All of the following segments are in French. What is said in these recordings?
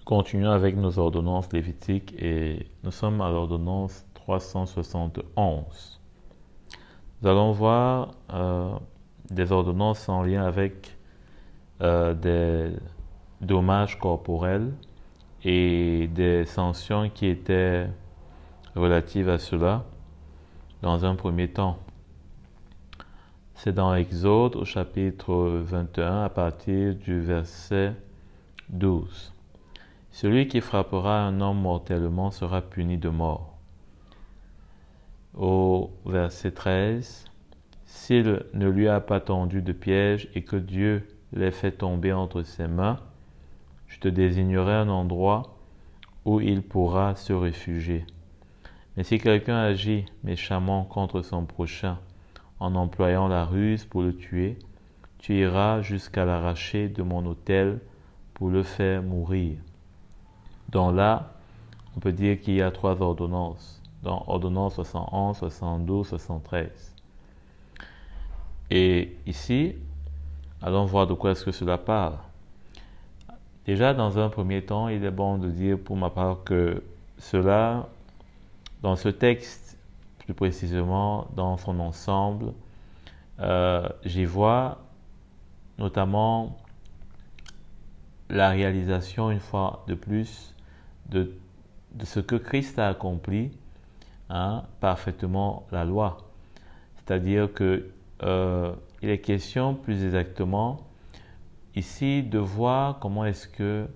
Continuons avec nos ordonnances lévitiques et nous sommes à l'ordonnance 371. Nous allons voir des ordonnances en lien avec des dommages corporels et des sanctions qui étaient relatives à cela dans un premier temps. C'est dans Exode au chapitre 21 à partir du verset 12. Celui qui frappera un homme mortellement sera puni de mort. Au verset 13, s'il ne lui a pas tendu de piège et que Dieu l'ait fait tomber entre ses mains, je te désignerai un endroit où il pourra se réfugier. Mais si quelqu'un agit méchamment contre son prochain en employant la ruse pour le tuer, tu iras jusqu'à l'arracher de mon autel pour le faire mourir. Donc là, on peut dire qu'il y a 3 ordonnances, dans ordonnance 71, 72, 73. Et ici, allons voir de quoi est-ce que cela parle. Déjà, dans un premier temps, il est bon de dire pour ma part que cela, dans ce texte, plus précisément dans son ensemble, j'y vois notamment la réalisation une fois de plus de ce que Christ a accompli parfaitement la loi. C'est-à-dire que il est question plus exactement ici de voir comment est-ce que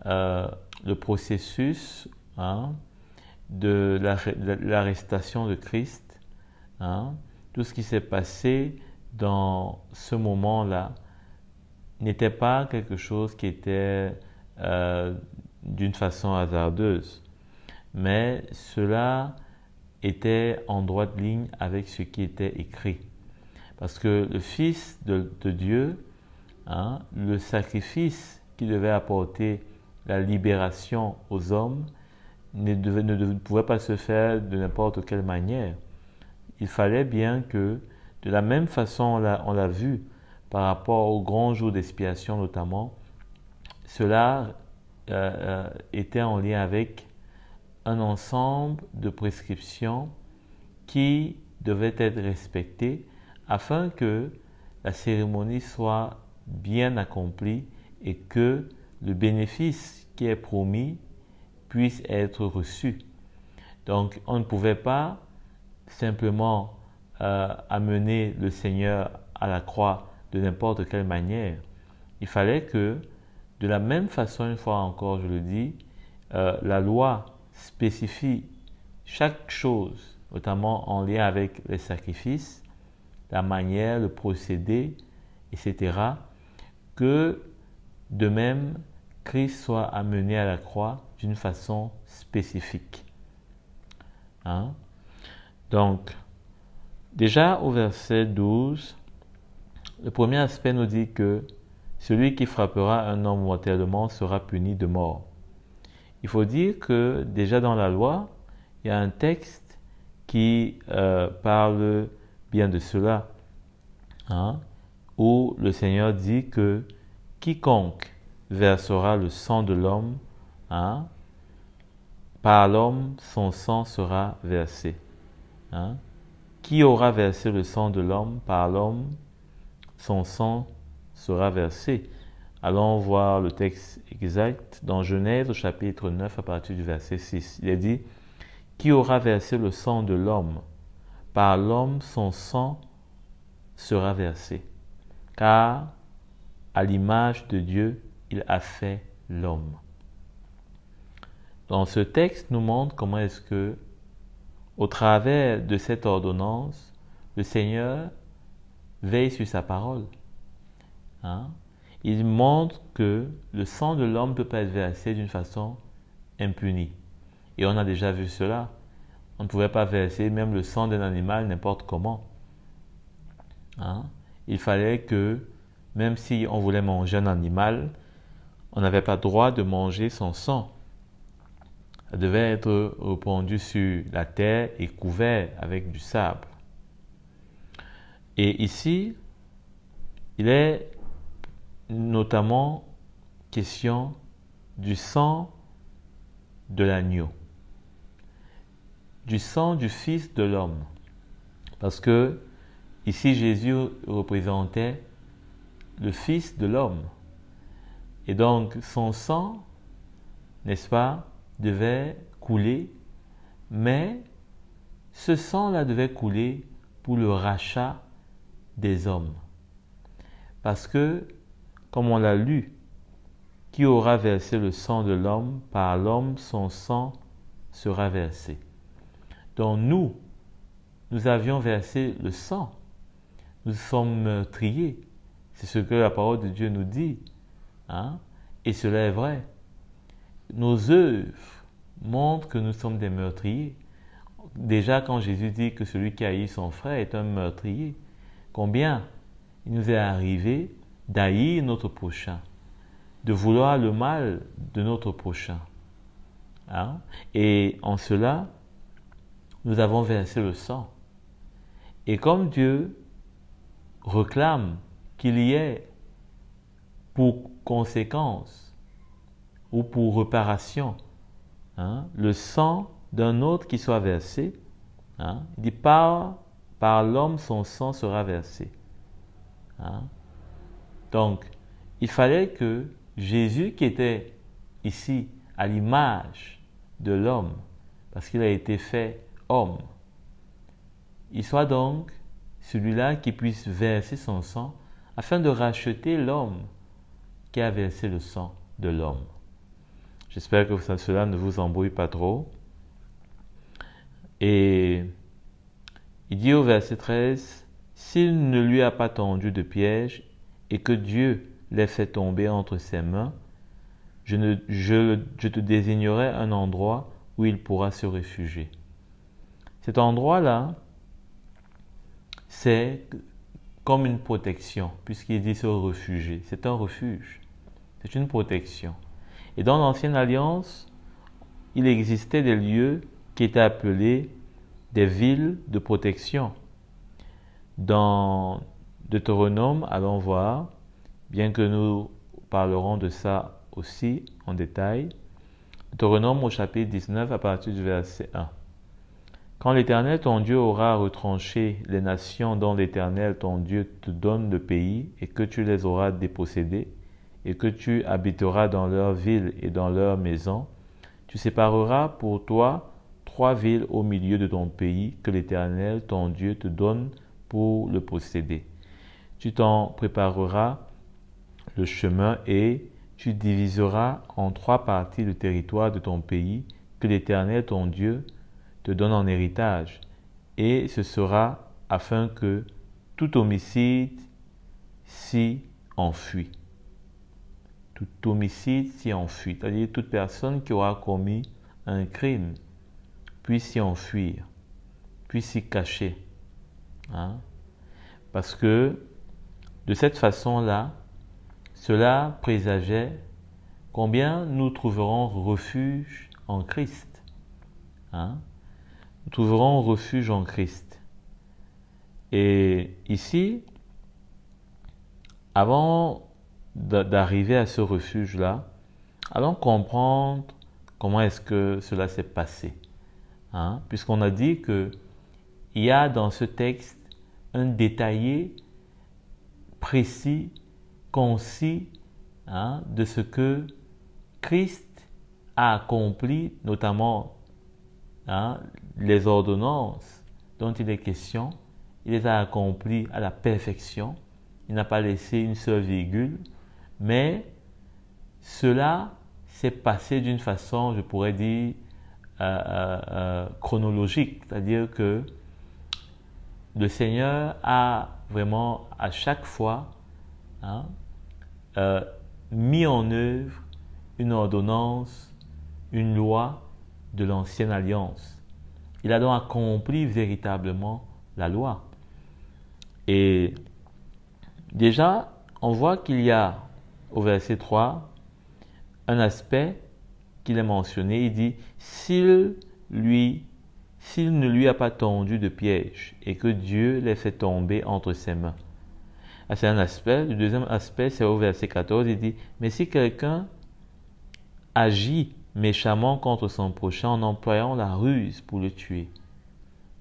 le processus de l'arrestation de Christ, tout ce qui s'est passé dans ce moment-là n'était pas quelque chose qui était d'une façon hasardeuse, mais cela était en droite ligne avec ce qui était écrit. Parce que le Fils de Dieu, le sacrifice qui devait apporter la libération aux hommes, ne pouvait pas se faire de n'importe quelle manière. Il fallait bien que, de la même façon on l'a vu par rapport au grand jour d'expiation notamment, cela était en lien avec un ensemble de prescriptions qui devaient être respectées afin que la cérémonie soit bien accomplie et que le bénéfice qui est promis puisse être reçu. Donc, on ne pouvait pas simplement amener le Seigneur à la croix de n'importe quelle manière. Il fallait que, de la même façon, une fois encore, je le dis, la loi spécifie chaque chose, notamment en lien avec les sacrifices, la manière, le procédé, etc., que de même, Christ soit amené à la croix d'une façon spécifique. Donc, déjà au verset 12, le premier aspect nous dit que celui qui frappera un homme mortellement sera puni de mort. Il faut dire que déjà dans la loi, il y a un texte qui parle bien de cela, où le Seigneur dit que quiconque versera le sang de l'homme, par l'homme, son sang sera versé. Qui aura versé le sang de l'homme, par l'homme, son sang sera versé. Allons voir le texte exact dans Genèse au chapitre 9 à partir du verset 6. Il est dit, qui aura versé le sang de l'homme, par l'homme, son sang sera versé. Car à l'image de Dieu, il a fait l'homme. Dans ce texte nous montre comment est-ce que, au travers de cette ordonnance, le Seigneur veille sur sa parole. Il montre que le sang de l'homme ne peut pas être versé d'une façon impunie. Et on a déjà vu cela. On ne pouvait pas verser même le sang d'un animal n'importe comment. Il fallait que, même si on voulait manger un animal, on n'avait pas le droit de manger son sang. Ça devait être répandu sur la terre et couvert avec du sable. Et ici, il est notamment question du sang de l'agneau, du sang du Fils de l'homme. Parce que ici, Jésus représentait le Fils de l'homme. Et donc, son sang, n'est-ce pas, devait couler, mais ce sang-là devait couler pour le rachat des hommes. Parce que, comme on l'a lu, qui aura versé le sang de l'homme, par l'homme son sang sera versé. Donc nous avions versé le sang. Nous sommes meurtriers. C'est ce que la parole de Dieu nous dit. Et cela est vrai. Nos œuvres montrent que nous sommes des meurtriers. Déjà, quand Jésus dit que celui qui haït son frère est un meurtrier, combien il nous est arrivé d'haïr notre prochain, de vouloir le mal de notre prochain. Et en cela, nous avons versé le sang. Et comme Dieu réclame qu'il y ait pour conséquence ou pour réparation le sang d'un autre qui soit versé, il dit par l'homme son sang sera versé. Donc, il fallait que Jésus, qui était ici à l'image de l'homme, parce qu'il a été fait homme, il soit donc celui-là qui puisse verser son sang afin de racheter l'homme qui a versé le sang de l'homme. J'espère que cela ne vous embrouille pas trop. Et il dit au verset 13, « S'il ne lui a pas tendu de piège et que Dieu l'ait fait tomber entre ses mains, je te désignerai un endroit où il pourra se réfugier. » Cet endroit-là, c'est comme une protection, puisqu'il dit se réfugier. C'est un refuge, c'est une protection. Et dans l'Ancienne Alliance, il existait des lieux qui étaient appelés des villes de protection. Dans Deutéronome, allons voir, bien que nous parlerons de ça aussi en détail, Deutéronome au chapitre 19 à partir du verset 1. Quand l'Éternel ton Dieu aura retranché les nations dont l'Éternel ton Dieu te donne le pays et que tu les auras dépossédées et que tu habiteras dans leurs villes et dans leurs maisons, tu sépareras pour toi 3 villes au milieu de ton pays que l'Éternel ton Dieu te donne pour le posséder. Tu t'en prépareras le chemin et tu diviseras en 3 parties le territoire de ton pays que l'Éternel ton Dieu te donne en héritage, et ce sera afin que tout homicide s'y enfuit. Tout homicide s'y enfuit, c'est-à-dire toute personne qui aura commis un crime puisse s'y enfuir, puisse s'y cacher. Parce que de cette façon-là, cela présageait combien nous trouverons refuge en Christ. Nous trouverons refuge en Christ. Et ici, avant d'arriver à ce refuge-là, allons comprendre comment est-ce que cela s'est passé. Puisqu'on a dit qu'il y a dans ce texte un détaillé précis, concis, de ce que Christ a accompli, notamment les ordonnances dont il est question, il les a accomplies à la perfection. Il n'a pas laissé une seule virgule, mais cela s'est passé d'une façon, je pourrais dire, chronologique, c'est-à-dire que le Seigneur a vraiment à chaque fois mis en œuvre une ordonnance, une loi de l'ancienne alliance. Il a donc accompli véritablement la loi. Et déjà, on voit qu'il y a au verset 3 un aspect qu'il est mentionné, il dit s'il ne lui a pas tendu de piège et que Dieu l'ait fait tomber entre ses mains. C'est un aspect. Le deuxième aspect, c'est au verset 14, il dit mais si quelqu'un agit méchamment contre son prochain en employant la ruse pour le tuer.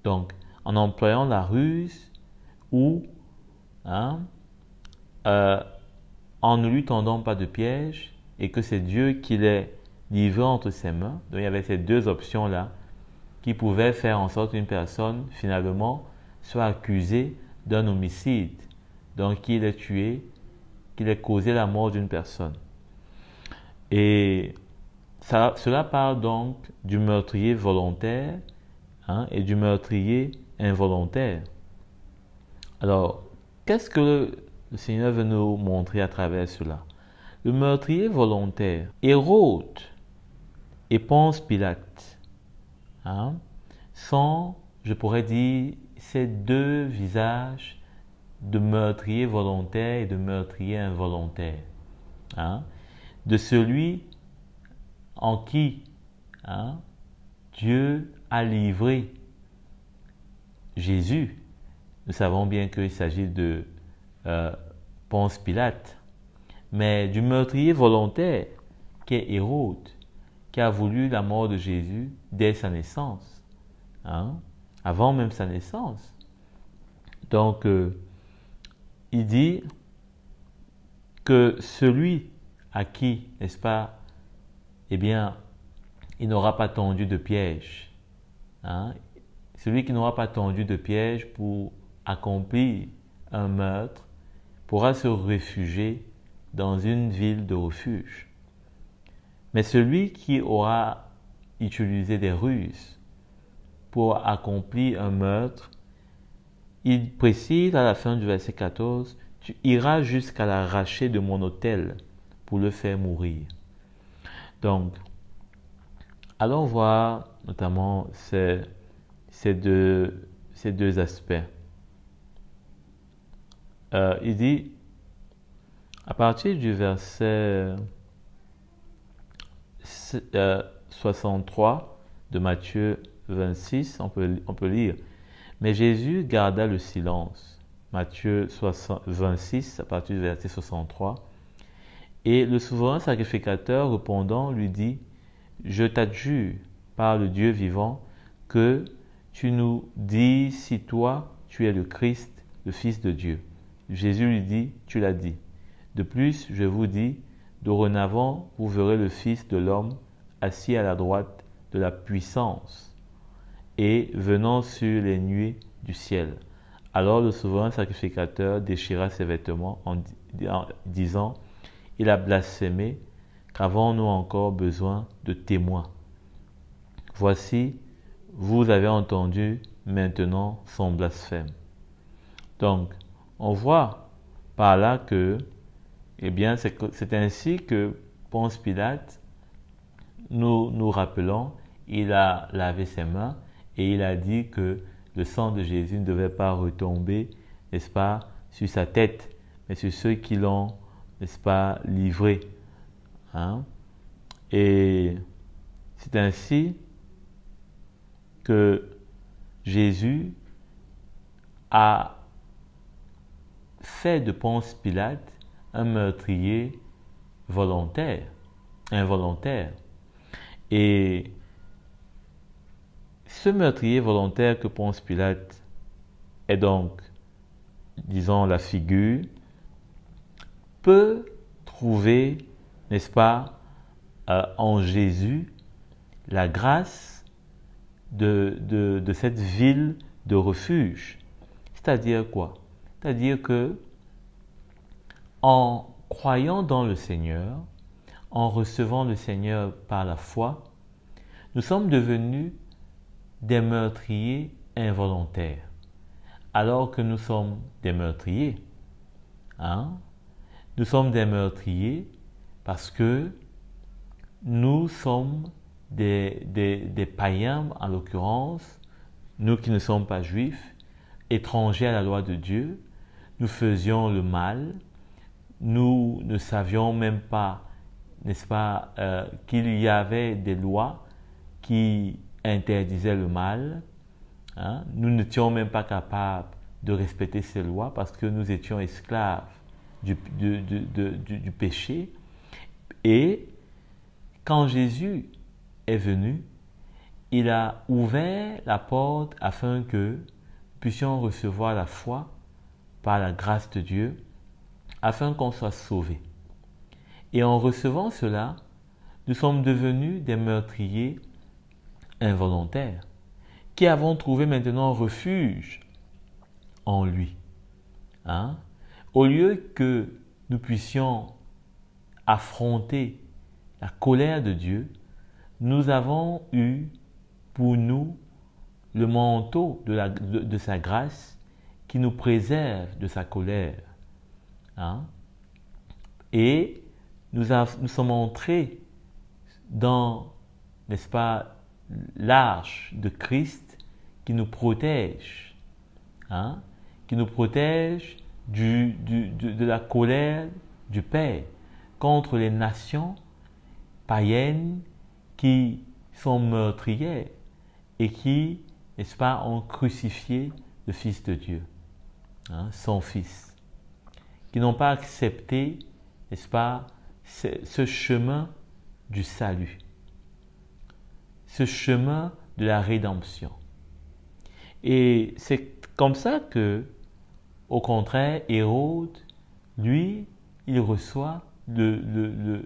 Donc, en employant la ruse ou en ne lui tendant pas de piège et que c'est Dieu qui l'ait livré entre ses mains. Donc, il y avait ces deux options-là qui pouvaient faire en sorte qu'une personne, finalement, soit accusée d'un homicide. Donc, qu'il ait tué, qu'il ait causé la mort d'une personne. Et cela parle donc du meurtrier volontaire et du meurtrier involontaire. Alors, qu'est-ce que le Seigneur veut nous montrer à travers cela? Le meurtrier volontaire, Hérode et Ponce Pilate, sont, je pourrais dire, ces deux visages de meurtrier volontaire et de meurtrier involontaire. De celui en qui Dieu a livré Jésus. Nous savons bien qu'il s'agit de Ponce Pilate, mais du meurtrier volontaire qui est Hérode, qui a voulu la mort de Jésus dès sa naissance, avant même sa naissance. Donc, il dit que celui à qui, n'est-ce pas, eh bien, il n'aura pas tendu de piège. Celui qui n'aura pas tendu de piège pour accomplir un meurtre pourra se réfugier dans une ville de refuge. Mais celui qui aura utilisé des ruses pour accomplir un meurtre, il précise à la fin du verset 14, « Tu iras jusqu'à l'arracher de mon autel pour le faire mourir. » Donc, allons voir notamment ces deux aspects. Il dit, à partir du verset 63 de Matthieu 26, on peut lire, « Mais Jésus garda le silence. » Matthieu 26, à partir du verset 63. Et le souverain sacrificateur répondant lui dit, « Je t'adjure par le Dieu vivant que tu nous dis si toi tu es le Christ, le Fils de Dieu. » Jésus lui dit, « Tu l'as dit. De plus, je vous dis, dorénavant, vous verrez le Fils de l'homme assis à la droite de la puissance et venant sur les nuées du ciel. » Alors le souverain sacrificateur déchira ses vêtements en disant, « Il a blasphémé, qu'avons-nous encore besoin de témoins? Voici, vous avez entendu maintenant son blasphème. » Donc, on voit par là que, eh bien, c'est ainsi que Ponce Pilate, nous rappelons, il a lavé ses mains et il a dit que le sang de Jésus ne devait pas retomber, n'est-ce pas, sur sa tête, mais sur ceux qui l'ont, n'est-ce pas, livré. Et c'est ainsi que Jésus a fait de Ponce Pilate un meurtrier volontaire, involontaire. Et ce meurtrier volontaire que Ponce Pilate est donc, disons, la figure, peut trouver, n'est-ce pas, en Jésus, la grâce de cette ville de refuge. C'est-à-dire quoi? C'est-à-dire que en croyant dans le Seigneur, en recevant le Seigneur par la foi, nous sommes devenus des meurtriers involontaires, alors que nous sommes des meurtriers. Nous sommes des meurtriers parce que nous sommes des païens, en l'occurrence, nous qui ne sommes pas juifs, étrangers à la loi de Dieu. Nous faisions le mal, nous ne savions même pas n'est-ce pas, qu'il y avait des lois qui interdisaient le mal. Hein? Nous n'étions même pas capables de respecter ces lois parce que nous étions esclaves du péché. Et quand Jésus est venu, il a ouvert la porte afin que nous puissions recevoir la foi par la grâce de Dieu, afin qu'on soit sauvés. Et en recevant cela, nous sommes devenus des meurtriers involontaires qui avons trouvé maintenant refuge en lui. Hein? Au lieu que nous puissions affronter la colère de Dieu, nous avons eu pour nous le manteau de sa grâce qui nous préserve de sa colère. Hein? Et nous sommes entrés dans, n'est-ce pas, l'arche de Christ qui nous protège, hein? Qui nous protège de la colère du Père contre les nations païennes qui sont meurtrières et qui, n'est-ce pas, ont crucifié le Fils de Dieu, hein, son Fils, qui n'ont pas accepté, n'est-ce pas, ce chemin du salut, ce chemin de la rédemption. Et c'est comme ça que, au contraire, Hérode, lui, il reçoit le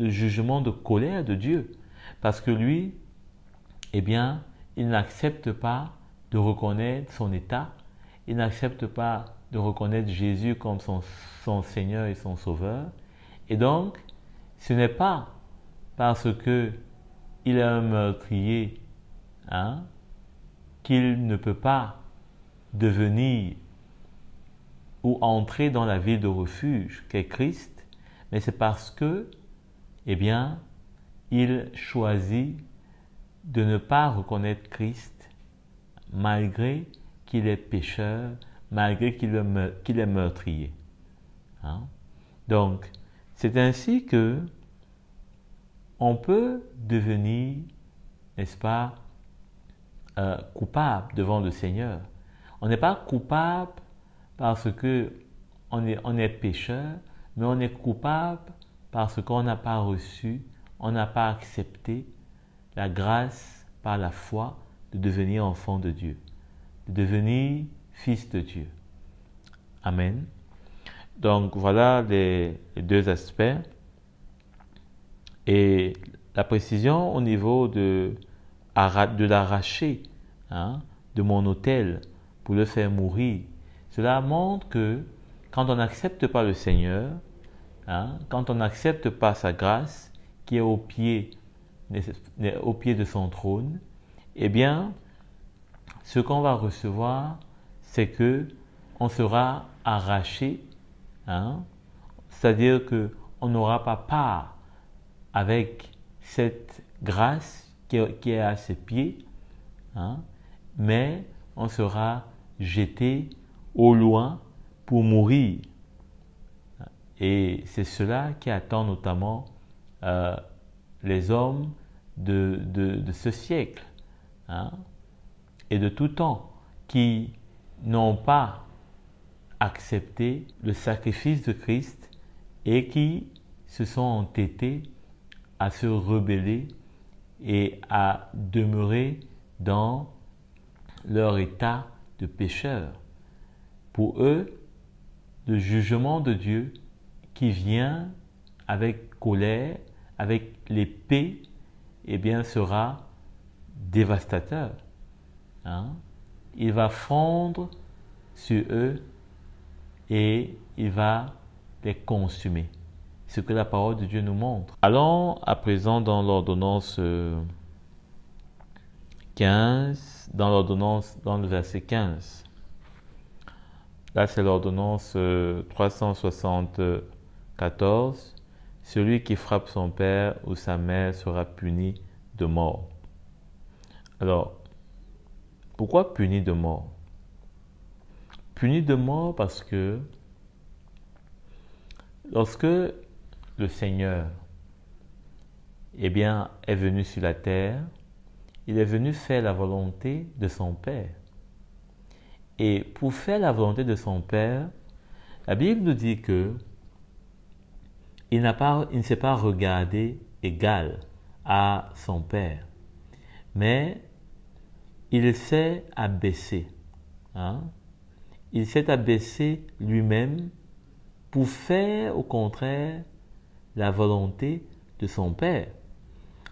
jugement de colère de Dieu. Parce que lui, eh bien, il n'accepte pas de reconnaître son état, il n'accepte pas de reconnaître Jésus comme son Seigneur et son Sauveur. Et donc, ce n'est pas parce que il est un meurtrier, hein, qu'il ne peut pas devenir ou entrer dans la ville de refuge qu'est Christ, mais c'est parce que, eh bien, il choisit de ne pas reconnaître Christ malgré qu'il est pécheur, malgré qu'il est meurtrier. Hein? Donc, c'est ainsi que on peut devenir, n'est-ce pas, coupable devant le Seigneur. On n'est pas coupable parce que on est pécheur, mais on est coupable parce qu'on n'a pas reçu, on n'a pas accepté la grâce par la foi de devenir enfant de Dieu, de devenir fils de Dieu. Amen. Donc voilà les deux aspects. Et la précision au niveau de l'arracher, hein, de mon autel pour le faire mourir, cela montre que quand on n'accepte pas le Seigneur, hein, quand on n'accepte pas sa grâce qui est au pied de son trône, eh bien, ce qu'on va recevoir, c'est que on sera arraché, hein, c'est-à-dire qu'on n'aura pas part avec cette grâce qui est à ses pieds, hein, mais on sera jeté au loin pour mourir. Et c'est cela qui attend notamment les hommes de ce siècle, hein, et de tout temps, qui n'ont pas accepté le sacrifice de Christ et qui se sont entêtés à se rebeller et à demeurer dans leur état de pécheur. Pour eux, le jugement de Dieu qui vient avec colère, avec l'épée, eh bien, sera dévastateur. Hein? Il va fondre sur eux et il va les consumer. Ce que la parole de Dieu nous montre. Allons à présent dans l'ordonnance 15, dans le verset 15. Là, c'est l'ordonnance 374. Celui qui frappe son père ou sa mère sera puni de mort. Alors, pourquoi puni de mort? Puni de mort parce que lorsque le Seigneur, eh bien, est venu sur la terre, il est venu faire la volonté de son Père. Et pour faire la volonté de son Père, la Bible nous dit que il ne s'est pas regardé égal à son Père, mais il s'est abaissé. Il s'est abaissé lui-même pour faire au contraire la volonté de son Père.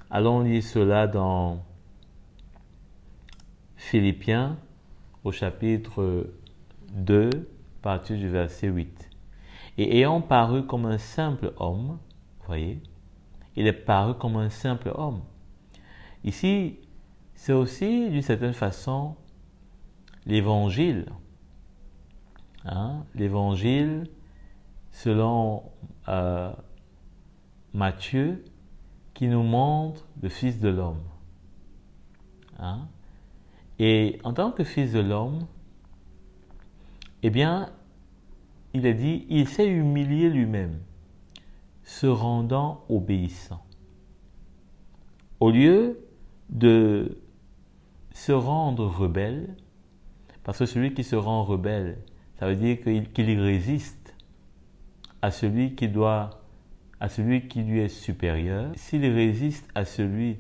Allons lire cela dans Philippiens au chapitre 2, à partir du verset 8. Et ayant paru comme un simple homme, voyez, il est paru comme un simple homme. Ici, c'est aussi d'une certaine façon l'évangile. L'évangile selon Matthieu qui nous montre le Fils de l'homme. Et en tant que Fils de l'homme, eh bien, il est dit, il s'est humilié lui-même, se rendant obéissant. Au lieu de se rendre rebelle, parce que celui qui se rend rebelle, ça veut dire qu'il résiste à celui qui lui est supérieur. S'il résiste à celui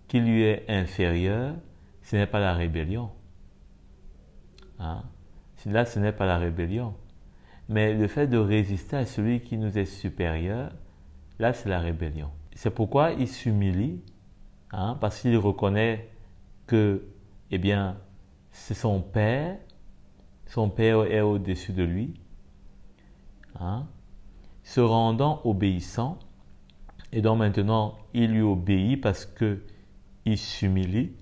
qui lui est inférieur, ce n'est pas la rébellion. Là, ce n'est pas la rébellion. Mais le fait de résister à celui qui nous est supérieur, là, c'est la rébellion. C'est pourquoi il s'humilie, parce qu'il reconnaît que, eh bien, c'est son Père est au-dessus de lui, se rendant obéissant, et donc maintenant, il lui obéit parce qu'il s'humilie.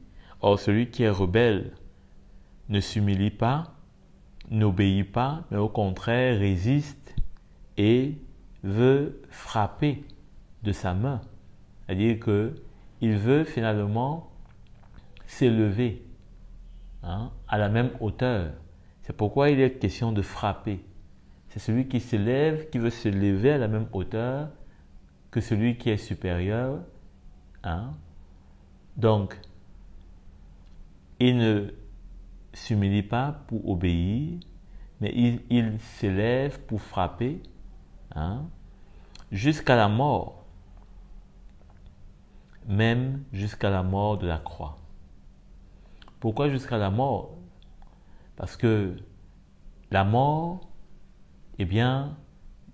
Or, celui qui est rebelle ne s'humilie pas, n'obéit pas, mais au contraire résiste et veut frapper de sa main. C'est-à-dire qu'il veut finalement s'élever à la même hauteur. C'est pourquoi il est question de frapper. C'est celui qui s'élève, qui veut se lever à la même hauteur que celui qui est supérieur. Donc, il ne s'humilie pas pour obéir, mais il s'élève pour frapper jusqu'à la mort, même jusqu'à la mort de la croix. Pourquoi jusqu'à la mort? Parce que la mort, eh bien,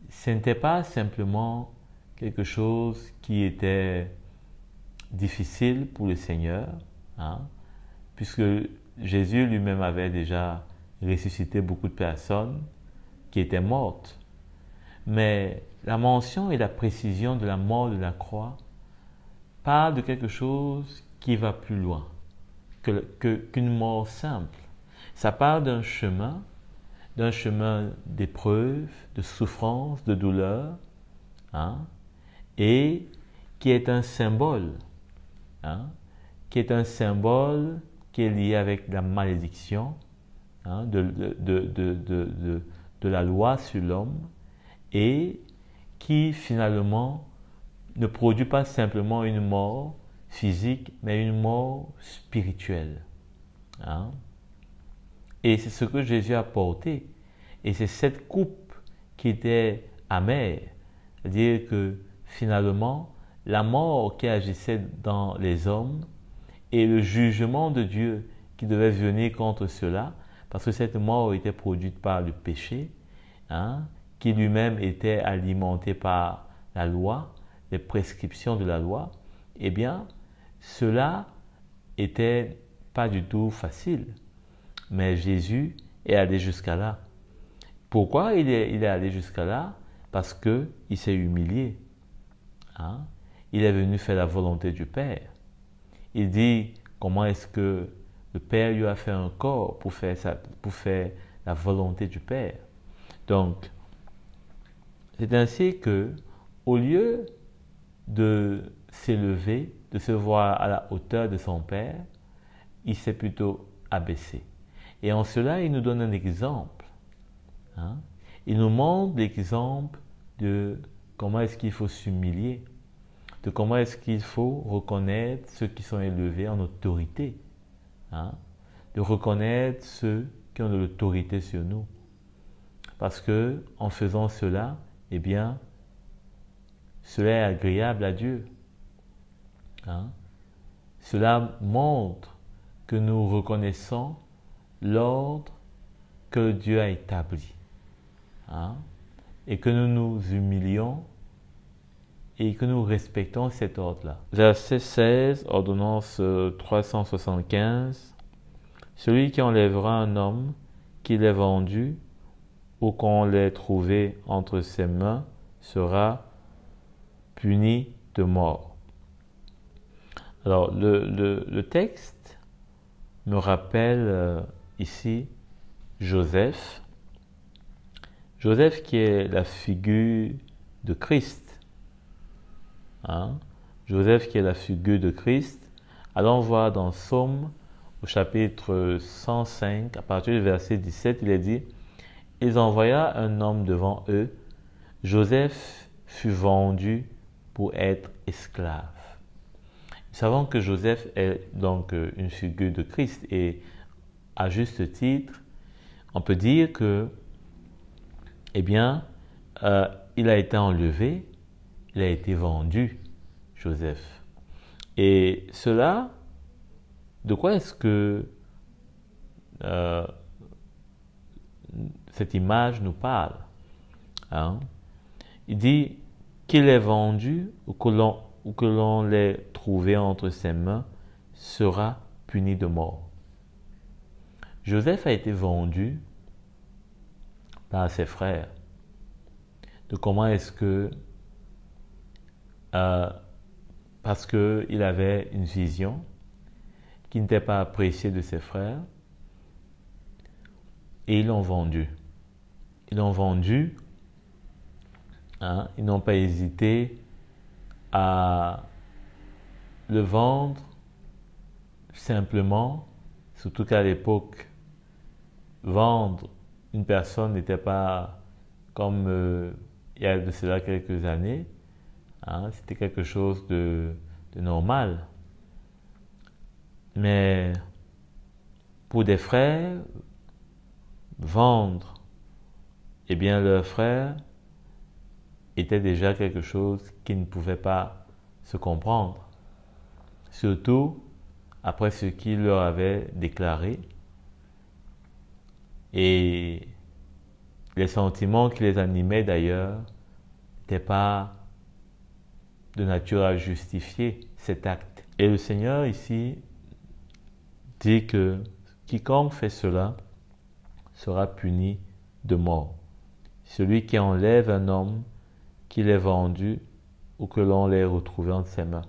ce n'était pas simplement quelque chose qui était difficile pour le Seigneur, puisque Jésus lui-même avait déjà ressuscité beaucoup de personnes qui étaient mortes. Mais la mention et la précision de la mort de la croix parlent de quelque chose qui va plus loin qu'une mort simple. Ça parle d'un chemin d'épreuve, de souffrance, de douleur, et qui est un symbole, qui est est lié avec la malédiction de la loi sur l'homme, et qui finalement ne produit pas simplement une mort physique, mais une mort spirituelle. Et c'est ce que Jésus a porté. Et c'est cette coupe qui était amère. C'est-à-dire que finalement, la mort qui agissait dans les hommes et le jugement de Dieu qui devait venir contre cela, parce que cette mort était produite par le péché, qui lui-même était alimenté par la loi, les prescriptions de la loi, eh bien, cela était pas du tout facile. Mais Jésus est allé jusqu'à là. Pourquoi il est allé jusqu'à là? Parce qu'il s'est humilié. Il est venu faire la volonté du Père. Il dit comment est-ce que le Père lui a fait un corps pour faire la volonté du Père. Donc, c'est ainsi que, au lieu de s'élever, de se voir à la hauteur de son Père, il s'est plutôt abaissé. Et en cela, il nous donne un exemple. Il nous montre l'exemple de comment est-ce qu'il faut s'humilier, de comment est-ce qu'il faut reconnaître ceux qui sont élevés en autorité, hein, de reconnaître ceux qui ont de l'autorité sur nous. Parce que en faisant cela, eh bien, cela est agréable à Dieu. Hein. Cela montre que nous reconnaissons l'ordre que Dieu a établi. Hein, et que nous nous humilions et que nous respectons cet ordre-là. Verset 16, ordonnance 375. Celui qui enlèvera un homme qu'il ait vendu ou qu'on l'ait trouvé entre ses mains sera puni de mort. Alors, le texte me rappelle ici Joseph. Joseph qui est la figure de Christ. Hein? Joseph qui est la figure de Christ. Allons voir dans Psaume au chapitre 105, à partir du verset 17, il est dit « Ils envoya un homme devant eux. Joseph fut vendu pour être esclave. » Nous savons que Joseph est donc une figure de Christ et à juste titre, on peut dire que eh bien, il a été enlevé, il a été vendu, Joseph. Et cela, de quoi est-ce que cette image nous parle? Hein? Il dit qu'il est vendu ou que l'on l'ait trouvé entre ses mains sera puni de mort. Joseph a été vendu par ses frères. De comment est-ce que, parce qu'il avait une vision qui n'était pas appréciée de ses frères, et ils l'ont vendu. Ils l'ont vendu, hein, ils n'ont pas hésité à le vendre simplement, surtout qu'à l'époque, vendre une personne n'était pas comme il y a de cela quelques années, hein, c'était quelque chose de normal. Mais pour des frères, vendre, eh bien leur frère était déjà quelque chose qui ne pouvait pas se comprendre. Surtout après ce qu'il leur avait déclaré. Et les sentiments qui les animaient d'ailleurs n'étaient pas de nature à justifier cet acte. Et le Seigneur ici dit que quiconque fait cela sera puni de mort. Celui qui enlève un homme qu'il ait vendu ou que l'on l'ait retrouvé entre ses mains.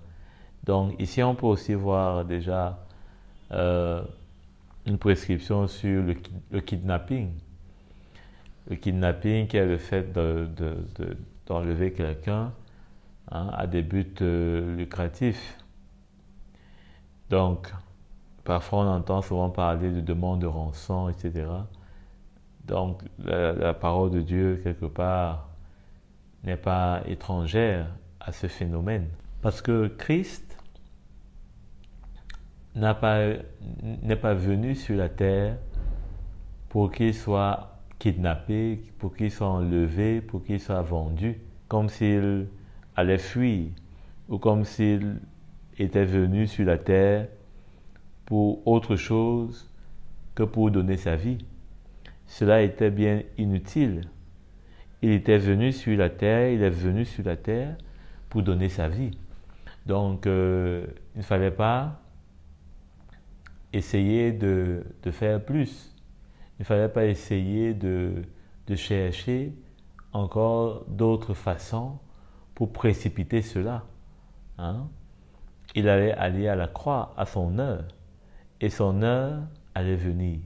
Donc ici on peut aussi voir déjà une prescription sur le kidnapping. Le kidnapping qui est le fait d'enlever quelqu'un, hein, à des buts lucratifs. Donc, parfois on entend souvent parler de demande de rançon, etc. Donc, la parole de Dieu, quelque part, n'est pas étrangère à ce phénomène. Parce que Christ n'est pas venu sur la terre pour qu'il soit kidnappé, pour qu'il soit enlevé, pour qu'il soit vendu, comme s'il allait fuir, ou comme s'il était venu sur la terre pour autre chose que pour donner sa vie. Cela était bien inutile. Il était venu sur la terre, il est venu sur la terre pour donner sa vie. Donc, il ne fallait pas essayer de faire plus. Il ne fallait pas essayer de chercher encore d'autres façons pour précipiter cela. Hein? Il allait aller à la croix à son heure. Et son heure allait venir.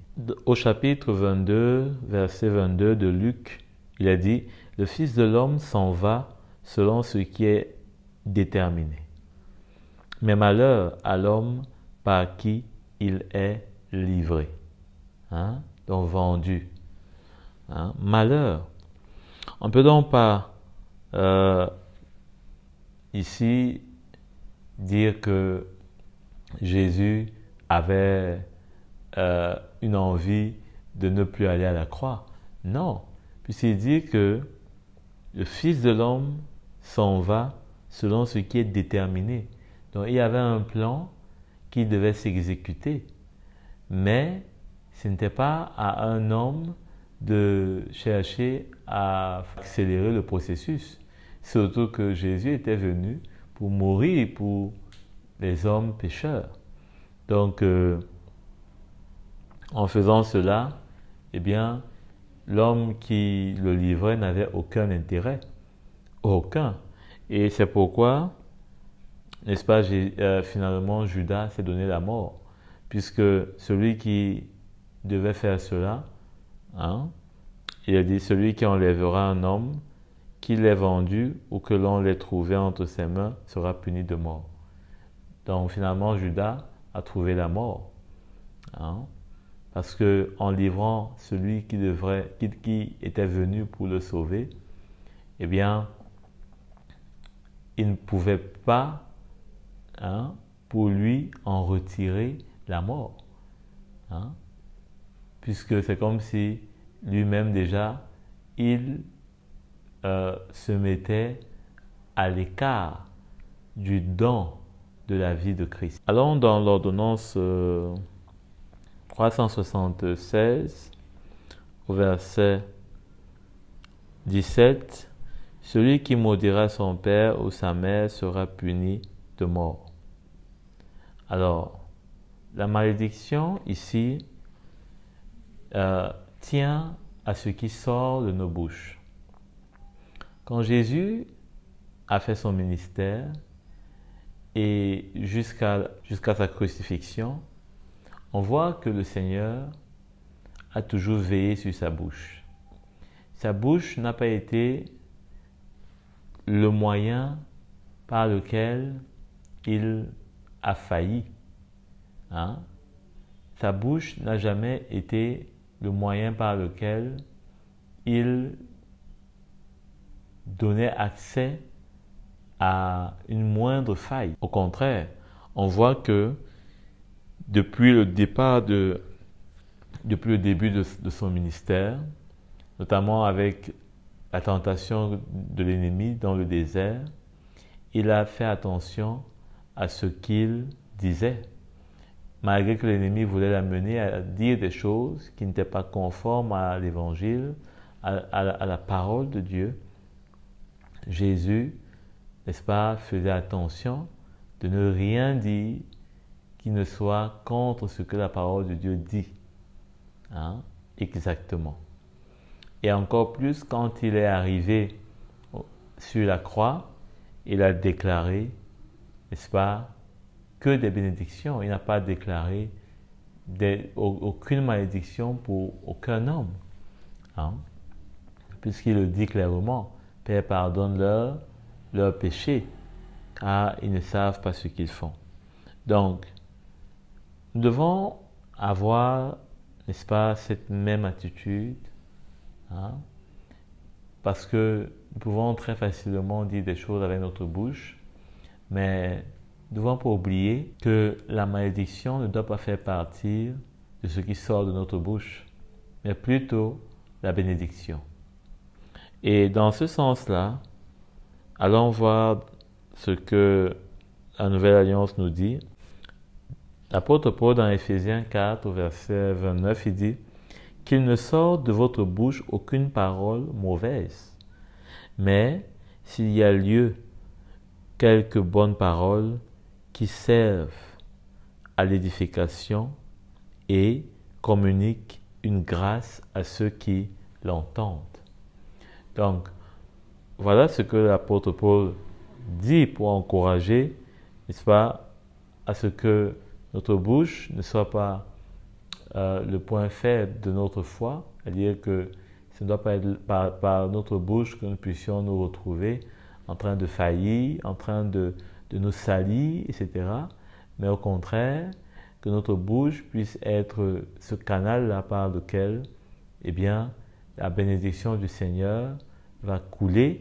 Au chapitre 22, verset 22 de Luc, il a dit « Le Fils de l'homme s'en va selon ce qui est déterminé. Mais malheur à l'homme par qui il est livré. » Hein? Donc vendu. Hein? Malheur. On ne peut donc pas euh, ici dire que Jésus avait une envie de ne plus aller à la croix. Non, puisqu'il dit que le Fils de l'homme s'en va selon ce qui est déterminé. Donc il y avait un plan qui devait s'exécuter. Mais ce n'était pas à un homme de chercher à accélérer le processus. Surtout que Jésus était venu pour mourir pour les hommes pécheurs. Donc, en faisant cela, eh bien, l'homme qui le livrait n'avait aucun intérêt. Aucun. Et c'est pourquoi, n'est-ce pas, finalement, Judas s'est donné la mort. Puisque celui qui devait faire cela, hein, il a dit, celui qui enlèvera un homme, qui l'ait vendu ou que l'on l'ait trouvé entre ses mains, sera puni de mort. Donc finalement, Judas a trouvé la mort. Hein, parce que en livrant celui qui était venu pour le sauver, eh bien, il ne pouvait pas, hein, pour lui, en retirer la mort. Hein, puisque c'est comme si lui-même déjà, il se mettait à l'écart du don de la vie de Christ. Allons dans l'ordonnance 376 au verset 17. Celui qui maudira son père ou sa mère sera puni de mort. Alors, la malédiction ici tient à ce qui sort de nos bouches. Quand Jésus a fait son ministère et jusqu'à sa crucifixion, on voit que le Seigneur a toujours veillé sur sa bouche. Sa bouche n'a pas été le moyen par lequel il a failli. Hein? Sa bouche n'a jamais été le moyen par lequel il donnait accès à une moindre faille. Au contraire, on voit que depuis le début de son ministère, notamment avec la tentation de l'ennemi dans le désert, il a fait attention à ce qu'il disait. Malgré que l'ennemi voulait l'amener à dire des choses qui n'étaient pas conformes à l'évangile, à la parole de Dieu, Jésus, n'est-ce pas, faisait attention de ne rien dire qui ne soit contre ce que la parole de Dieu dit. Hein, exactement. Et encore plus quand il est arrivé sur la croix, il a déclaré, n'est-ce pas, que des bénédictions. Il n'a pas déclaré aucune malédiction pour aucun homme. Hein, puisqu'il le dit clairement, Père, pardonne-leur leurs péchés, car ils ne savent pas ce qu'ils font. Donc, nous devons avoir, n'est-ce pas, cette même attitude, hein, parce que nous pouvons très facilement dire des choses avec notre bouche, mais nous ne devons pas oublier que la malédiction ne doit pas faire partie de ce qui sort de notre bouche, mais plutôt la bénédiction. Et dans ce sens-là, allons voir ce que la Nouvelle Alliance nous dit. L'apôtre Paul dans Éphésiens 4, au verset 29, il dit « Qu'il ne sorte de votre bouche aucune parole mauvaise, mais s'il y a lieu, quelques bonnes paroles qui servent à l'édification et communiquent une grâce à ceux qui l'entendent. » Donc, voilà ce que l'apôtre Paul dit pour encourager, n'est-ce pas, à ce que notre bouche ne soit pas le point faible de notre foi, c'est-à-dire que ce ne doit pas être par notre bouche que nous puissions nous retrouver en train de faillir, en train de nous salir, etc. Mais au contraire, que notre bouche puisse être ce canal-là par lequel, eh bien, la bénédiction du Seigneur va couler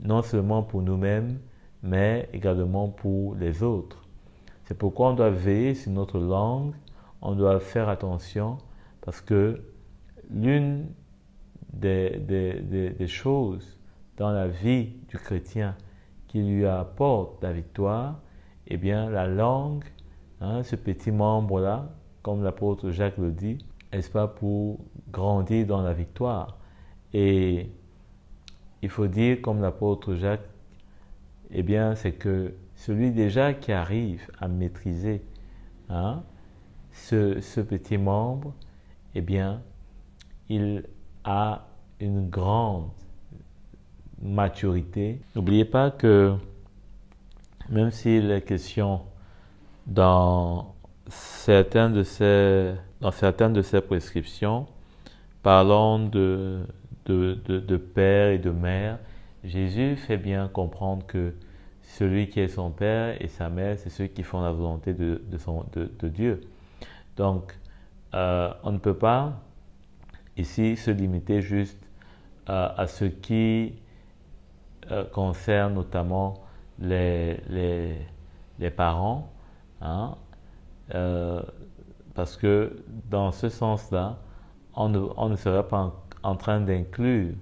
non seulement pour nous-mêmes, mais également pour les autres. C'est pourquoi on doit veiller sur notre langue, on doit faire attention, parce que l'une des choses dans la vie du chrétien qui lui apporte la victoire, eh bien la langue, ce petit membre-là, comme l'apôtre Jacques le dit, n'est-ce pas, pour grandir dans la victoire. Et il faut dire, comme l'apôtre Jacques, eh bien, c'est que celui déjà qui arrive à maîtriser ce petit membre, eh bien, il a une grande maturité. N'oubliez pas que même s'il est question dans certaines de ces prescriptions, parlant de père et de mère, Jésus fait bien comprendre que celui qui est son père et sa mère, c'est ceux qui font la volonté de Dieu. Donc, on ne peut pas ici se limiter juste à ce qui concerne notamment les parents, parce que dans ce sens-là, on ne serait pas en train d'inclure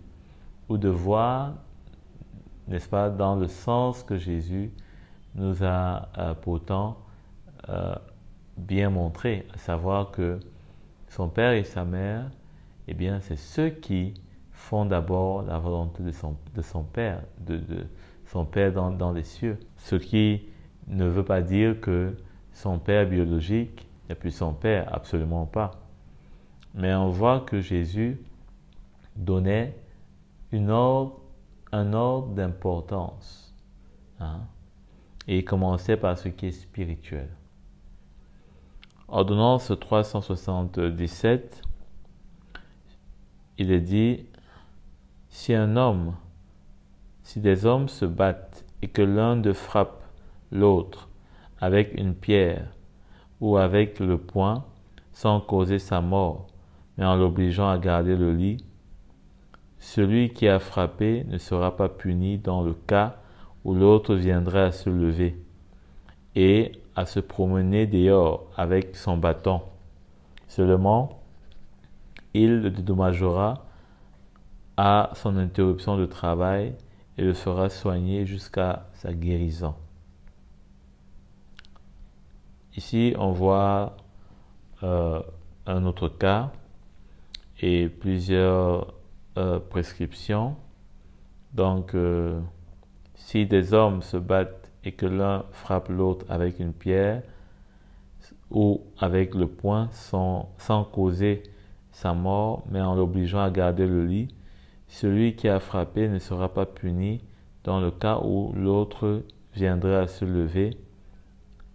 ou de voir, n'est-ce pas, dans le sens que Jésus nous a pourtant bien montré, à savoir que son père et sa mère, eh bien, c'est ceux qui font d'abord la volonté de son père, de son père dans les cieux. Ce qui ne veut pas dire que son père biologique n'est plus son père, absolument pas. Mais on voit que Jésus donnait un ordre d'importance. Et il commençait par ce qui est spirituel. Ordonnance 377, il est dit, si des hommes se battent et que l'un d'eux frappe l'autre avec une pierre ou avec le poing sans causer sa mort, mais en l'obligeant à garder le lit, celui qui a frappé ne sera pas puni dans le cas où l'autre viendrait à se lever et à se promener dehors avec son bâton. Seulement, il le dédommagera à son interruption de travail et le fera soigner jusqu'à sa guérison. Ici, on voit un autre cas et plusieurs prescriptions. Donc, si des hommes se battent et que l'un frappe l'autre avec une pierre ou avec le poing sans causer sa mort, mais en l'obligeant à garder le lit, celui qui a frappé ne sera pas puni dans le cas où l'autre viendrait à se lever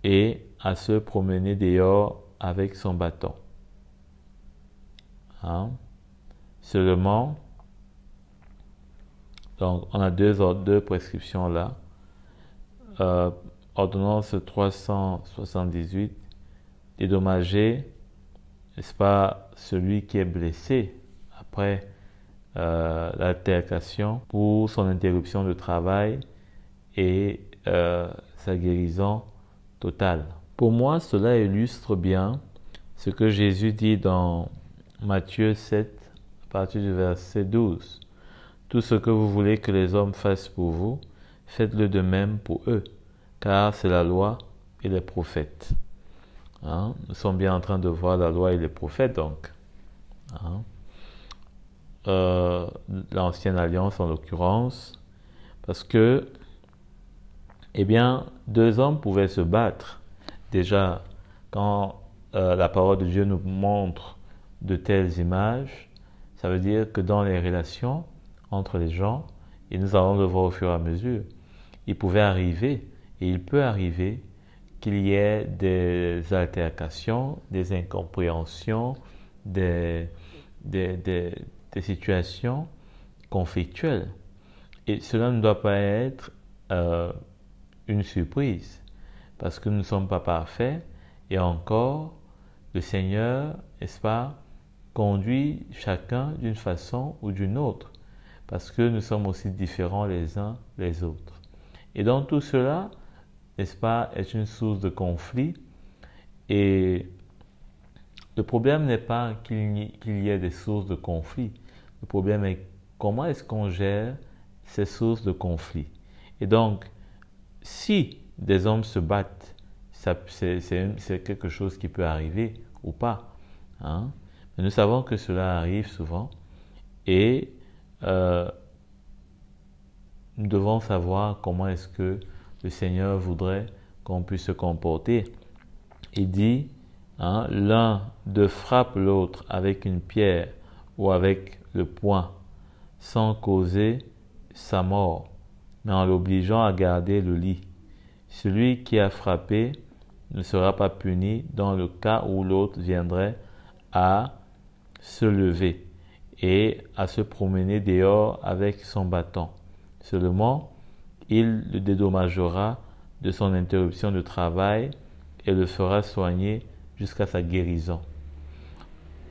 et à se promener dehors avec son bâton. Seulement, donc on a deux prescriptions là. Ordonnance 378, dédommager, n'est-ce pas, celui qui est blessé après l'altercation pour son interruption de travail et sa guérison totale. Pour moi, cela illustre bien ce que Jésus dit dans Matthieu 7, à partir du verset 12. Tout ce que vous voulez que les hommes fassent pour vous, faites-le de même pour eux, car c'est la loi et les prophètes. Nous sommes bien en train de voir la loi et les prophètes, donc. L'ancienne alliance en l'occurrence, parce que, eh bien, deux hommes pouvaient se battre. Déjà, quand la parole de Dieu nous montre de telles images, ça veut dire que dans les relations entre les gens, et nous allons le voir au fur et à mesure, il pouvait arriver, et il peut arriver, qu'il y ait des altercations, des incompréhensions, des situations conflictuelles. Et cela ne doit pas être une surprise, parce que nous ne sommes pas parfaits, et encore, le Seigneur, n'est-ce pas, conduit chacun d'une façon ou d'une autre. parce que nous sommes aussi différents les uns les autres. Et donc tout cela, n'est-ce pas, est une source de conflit. Et le problème n'est pas qu'il y ait des sources de conflit. Le problème est comment est-ce qu'on gère ces sources de conflit. Et donc, si des hommes se battent, c'est quelque chose qui peut arriver ou pas. Hein? Mais nous savons que cela arrive souvent et nous devons savoir comment est-ce que le Seigneur voudrait qu'on puisse se comporter. Il dit, hein, l'un de frappe l'autre avec une pierre ou avec le poing, sans causer sa mort, mais en l'obligeant à garder le lit. Celui qui a frappé ne sera pas puni dans le cas où l'autre viendrait à se lever et à se promener dehors avec son bâton. Seulement, il le dédommagera de son interruption de travail et le fera soigner jusqu'à sa guérison.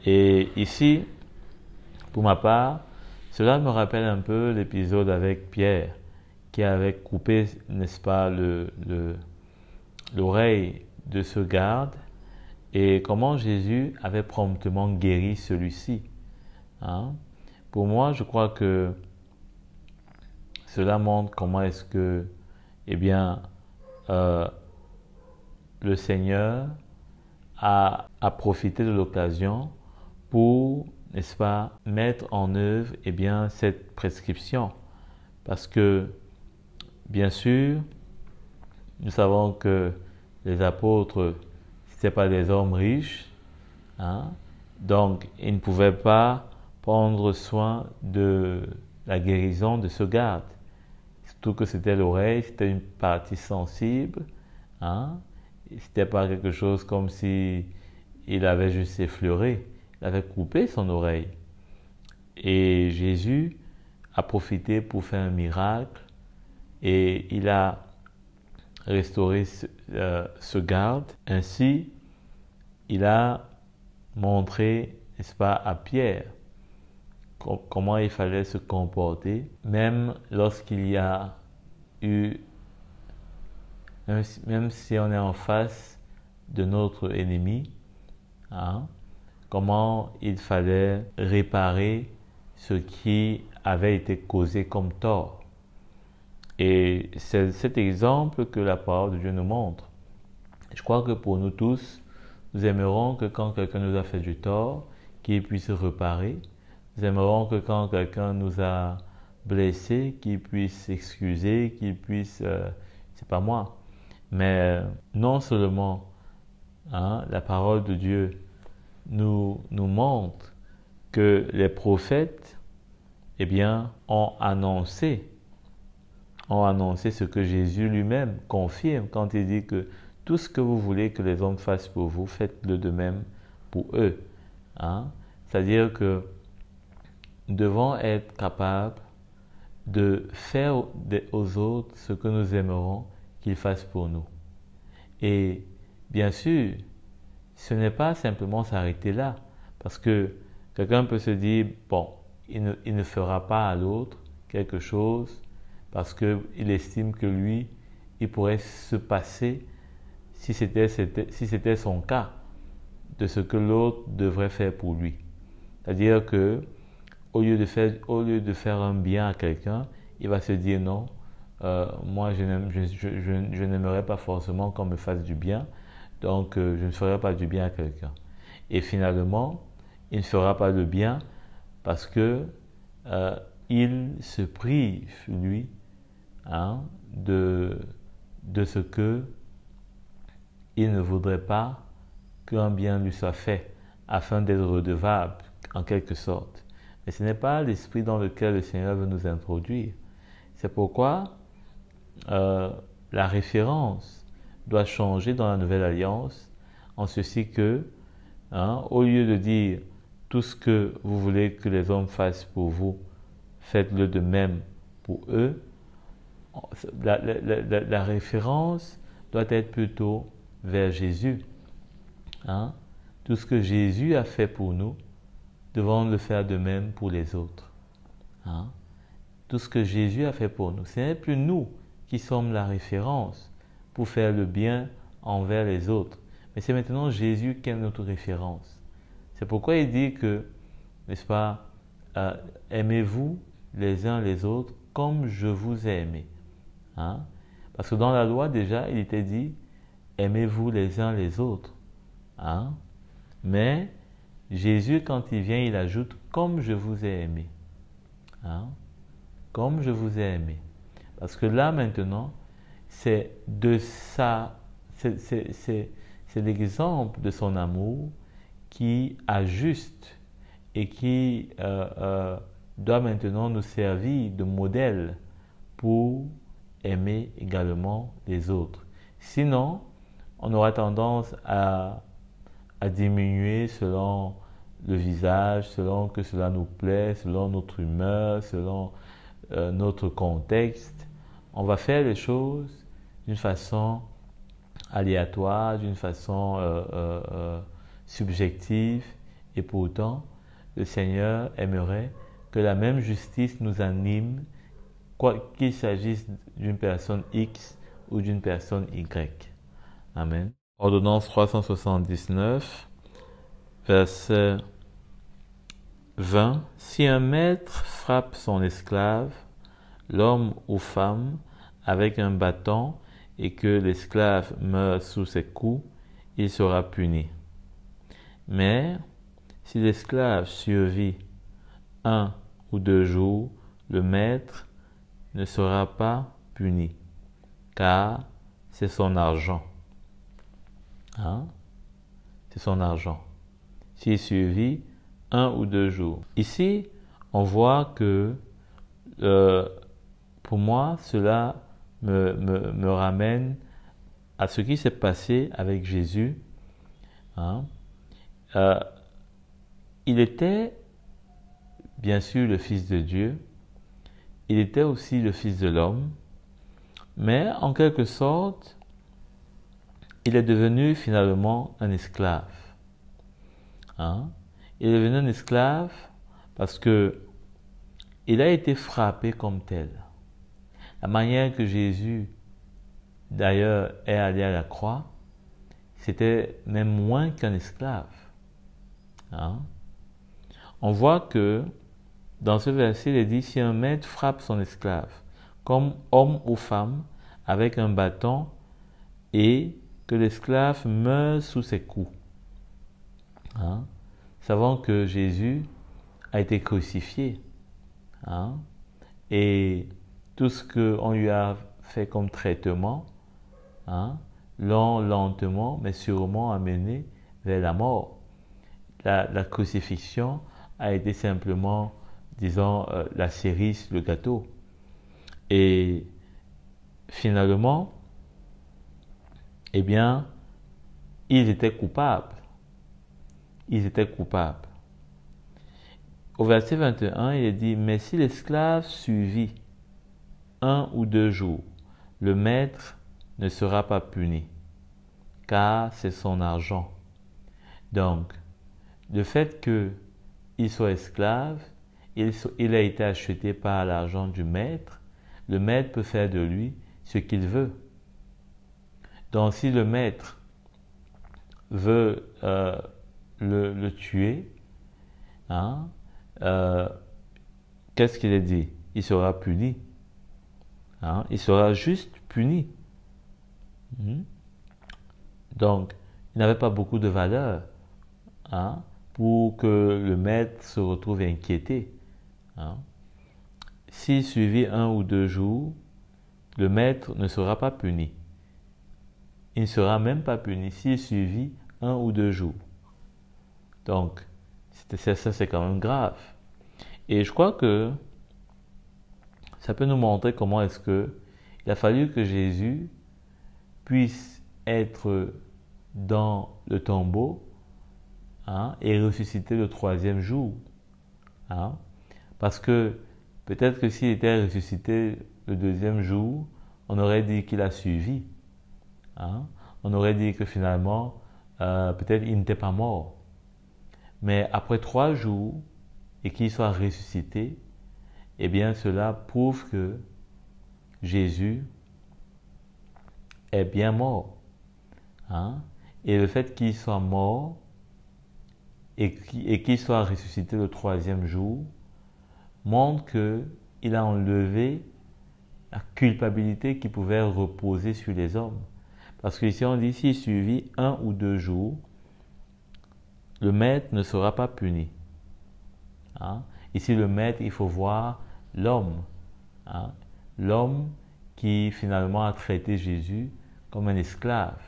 Et ici, pour ma part, cela me rappelle un peu l'épisode avec Pierre qui avait coupé, n'est-ce pas, l'oreille de ce garde et comment Jésus avait promptement guéri celui-ci. Hein? Pour moi, je crois que cela montre comment est-ce que, eh bien, le Seigneur a profité de l'occasion pour, n'est-ce pas, mettre en œuvre, eh bien, cette prescription. Parce que, bien sûr, nous savons que les apôtres, ce n'étaient pas des hommes riches, hein? Donc ils ne pouvaient pas prendre soin de la guérison de ce garde. Surtout que c'était l'oreille, c'était une partie sensible, hein? C'était pas quelque chose comme si il avait juste effleuré, il avait coupé son oreille. Et Jésus a profité pour faire un miracle et il a restauré ce garde. Ainsi, il a montré, n'est-ce pas, à Pierre comment il fallait se comporter, même lorsqu'il y a eu, même si on est en face de notre ennemi, hein, comment il fallait réparer ce qui avait été causé comme tort. Et c'est cet exemple que la parole de Dieu nous montre. Je crois que pour nous tous, nous aimerons que quand quelqu'un nous a fait du tort, qu'il puisse réparer. Nous aimerons que quand quelqu'un nous a blessés, qu'il puisse s'excuser, qu'il puisse, c'est pas moi, mais non seulement, hein, la parole de Dieu nous montre que les prophètes, eh bien, ont annoncé ce que Jésus lui-même confirme quand il dit que tout ce que vous voulez que les hommes fassent pour vous, faites-le de même pour eux. Hein? C'est-à-dire que nous devons être capables de faire aux autres ce que nous aimerons qu'ils fassent pour nous. Et bien sûr, ce n'est pas simplement s'arrêter là, parce que quelqu'un peut se dire, bon, il ne fera pas à l'autre quelque chose parce qu'il estime que lui, il pourrait se passer, si c'était son cas, de ce que l'autre devrait faire pour lui. C'est-à-dire que au lieu de faire un bien à quelqu'un, il va se dire non, moi je n'aimerais pas forcément qu'on me fasse du bien, donc je ne ferai pas du bien à quelqu'un. Et finalement, il ne fera pas de bien parce que il se prive, lui, hein, de ce que il ne voudrait pas qu'un bien lui soit fait afin d'être redevable en quelque sorte. Mais ce n'est pas l'esprit dans lequel le Seigneur veut nous introduire. C'est pourquoi la référence doit changer dans la nouvelle alliance en ceci que, hein, au lieu de dire tout ce que vous voulez que les hommes fassent pour vous, faites-le de même pour eux, la référence doit être plutôt vers Jésus. Hein? Tout ce que Jésus a fait pour nous, devons le faire de même pour les autres. Hein? tout ce que Jésus a fait pour nous. Ce n'est plus nous qui sommes la référence pour faire le bien envers les autres, mais c'est maintenant Jésus qui est notre référence. C'est pourquoi il dit que, n'est-ce pas, aimez-vous les uns les autres comme je vous ai aimé. Hein? Parce que dans la loi déjà, il était dit, aimez-vous les uns les autres. Hein? Mais Jésus, quand il vient, il ajoute, comme je vous ai aimé. Hein? Comme je vous ai aimé. Parce que là, maintenant, c'est de ça, c'est l'exemple de son amour qui ajuste et qui doit maintenant nous servir de modèle pour aimer également les autres. Sinon, on aura tendance à diminuer selon le visage, selon que cela nous plaît, selon notre humeur, selon notre contexte. On va faire les choses d'une façon aléatoire, d'une façon subjective, et pourtant, le Seigneur aimerait que la même justice nous anime, qu'il s'agisse d'une personne X ou d'une personne Y. Amen. Ordonnance 379, verset 20. Si un maître frappe son esclave, l'homme ou femme, avec un bâton et que l'esclave meurt sous ses coups, il sera puni. Mais si l'esclave survit 1 ou 2 jours, le maître ne sera pas puni, car c'est son argent. Hein? C'est son argent. S'il survit 1 ou 2 jours. Ici, on voit que pour moi, cela me ramène à ce qui s'est passé avec Jésus. Hein? Il était bien sûr le Fils de Dieu, il était aussi le Fils de l'homme, mais en quelque sorte, il est devenu finalement un esclave. Hein? Il est devenu un esclave parce que il a été frappé comme tel. La manière que Jésus, d'ailleurs, est allé à la croix, c'était même moins qu'un esclave. Hein? On voit que dans ce verset, il est dit, si un maître frappe son esclave, comme homme ou femme, avec un bâton, et que l'esclave meurt sous ses coups. Hein? Savons que Jésus a été crucifié. Hein? Et tout ce qu'on lui a fait comme traitement, hein, l'ont lentement, mais sûrement amené vers la mort. La crucifixion a été simplement, disons, la cerise, le gâteau. Et finalement, eh bien, ils étaient coupables. Ils étaient coupables. Au verset 21, il est dit, mais si l'esclave survit 1 ou 2 jours, le maître ne sera pas puni, car c'est son argent. Donc, le fait qu'il soit esclave, il a été acheté par l'argent du maître. Le maître peut faire de lui ce qu'il veut. Donc, si le maître veut le tuer, hein, qu'est-ce qu'il est dit? Il sera puni. Hein, il sera juste puni. Donc, il n'avait pas beaucoup de valeur, hein, pour que le maître se retrouve inquiété. Hein. S'il suivit 1 ou 2 jours, le maître ne sera pas puni. Il ne sera même pas puni s'il suivit 1 ou 2 jours. Donc, ça c'est quand même grave. Et je crois que ça peut nous montrer comment est-ce que il a fallu que Jésus puisse être dans le tombeau, hein, et ressusciter le 3e jour. Hein, parce que peut-être que s'il était ressuscité le 2e jour, on aurait dit qu'il a suivi. Hein, on aurait dit que finalement, peut-être il n'était pas mort. Mais après 3 jours, et qu'il soit ressuscité, eh bien cela prouve que Jésus est bien mort. Hein? Et le fait qu'il soit mort et qu'il soit ressuscité le troisième jour montre qu'il a enlevé la culpabilité qui pouvait reposer sur les hommes. Parce que ici on dit, s'il suivit 1 ou 2 jours, le maître ne sera pas puni. Hein? Ici le maître, il faut voir l'homme. Hein? L'homme qui finalement a traité Jésus comme un esclave.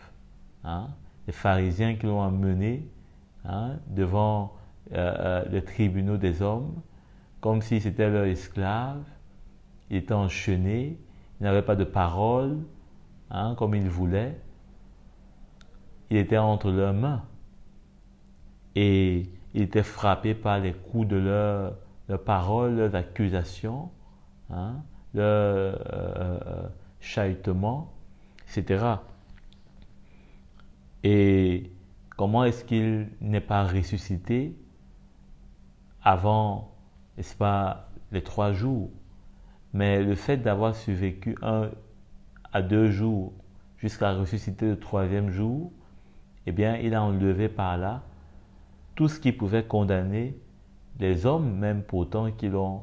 Hein? Les pharisiens qui l'ont amené devant les tribunaux des hommes, comme si c'était leur esclave. Il était enchaîné, il n'avait pas de parole, comme il voulait. Il était entre leurs mains. Et il était frappé par les coups de leurs paroles, leurs accusations, leurs chahutements, etc. Et comment est-ce qu'il n'est pas ressuscité avant, n'est-ce pas, les 3 jours? Mais le fait d'avoir survécu 1 à 2 jours jusqu'à ressusciter le 3e jour, eh bien, il a enlevé par là tout ce qui pouvait condamner les hommes, même pourtant qui l'ont,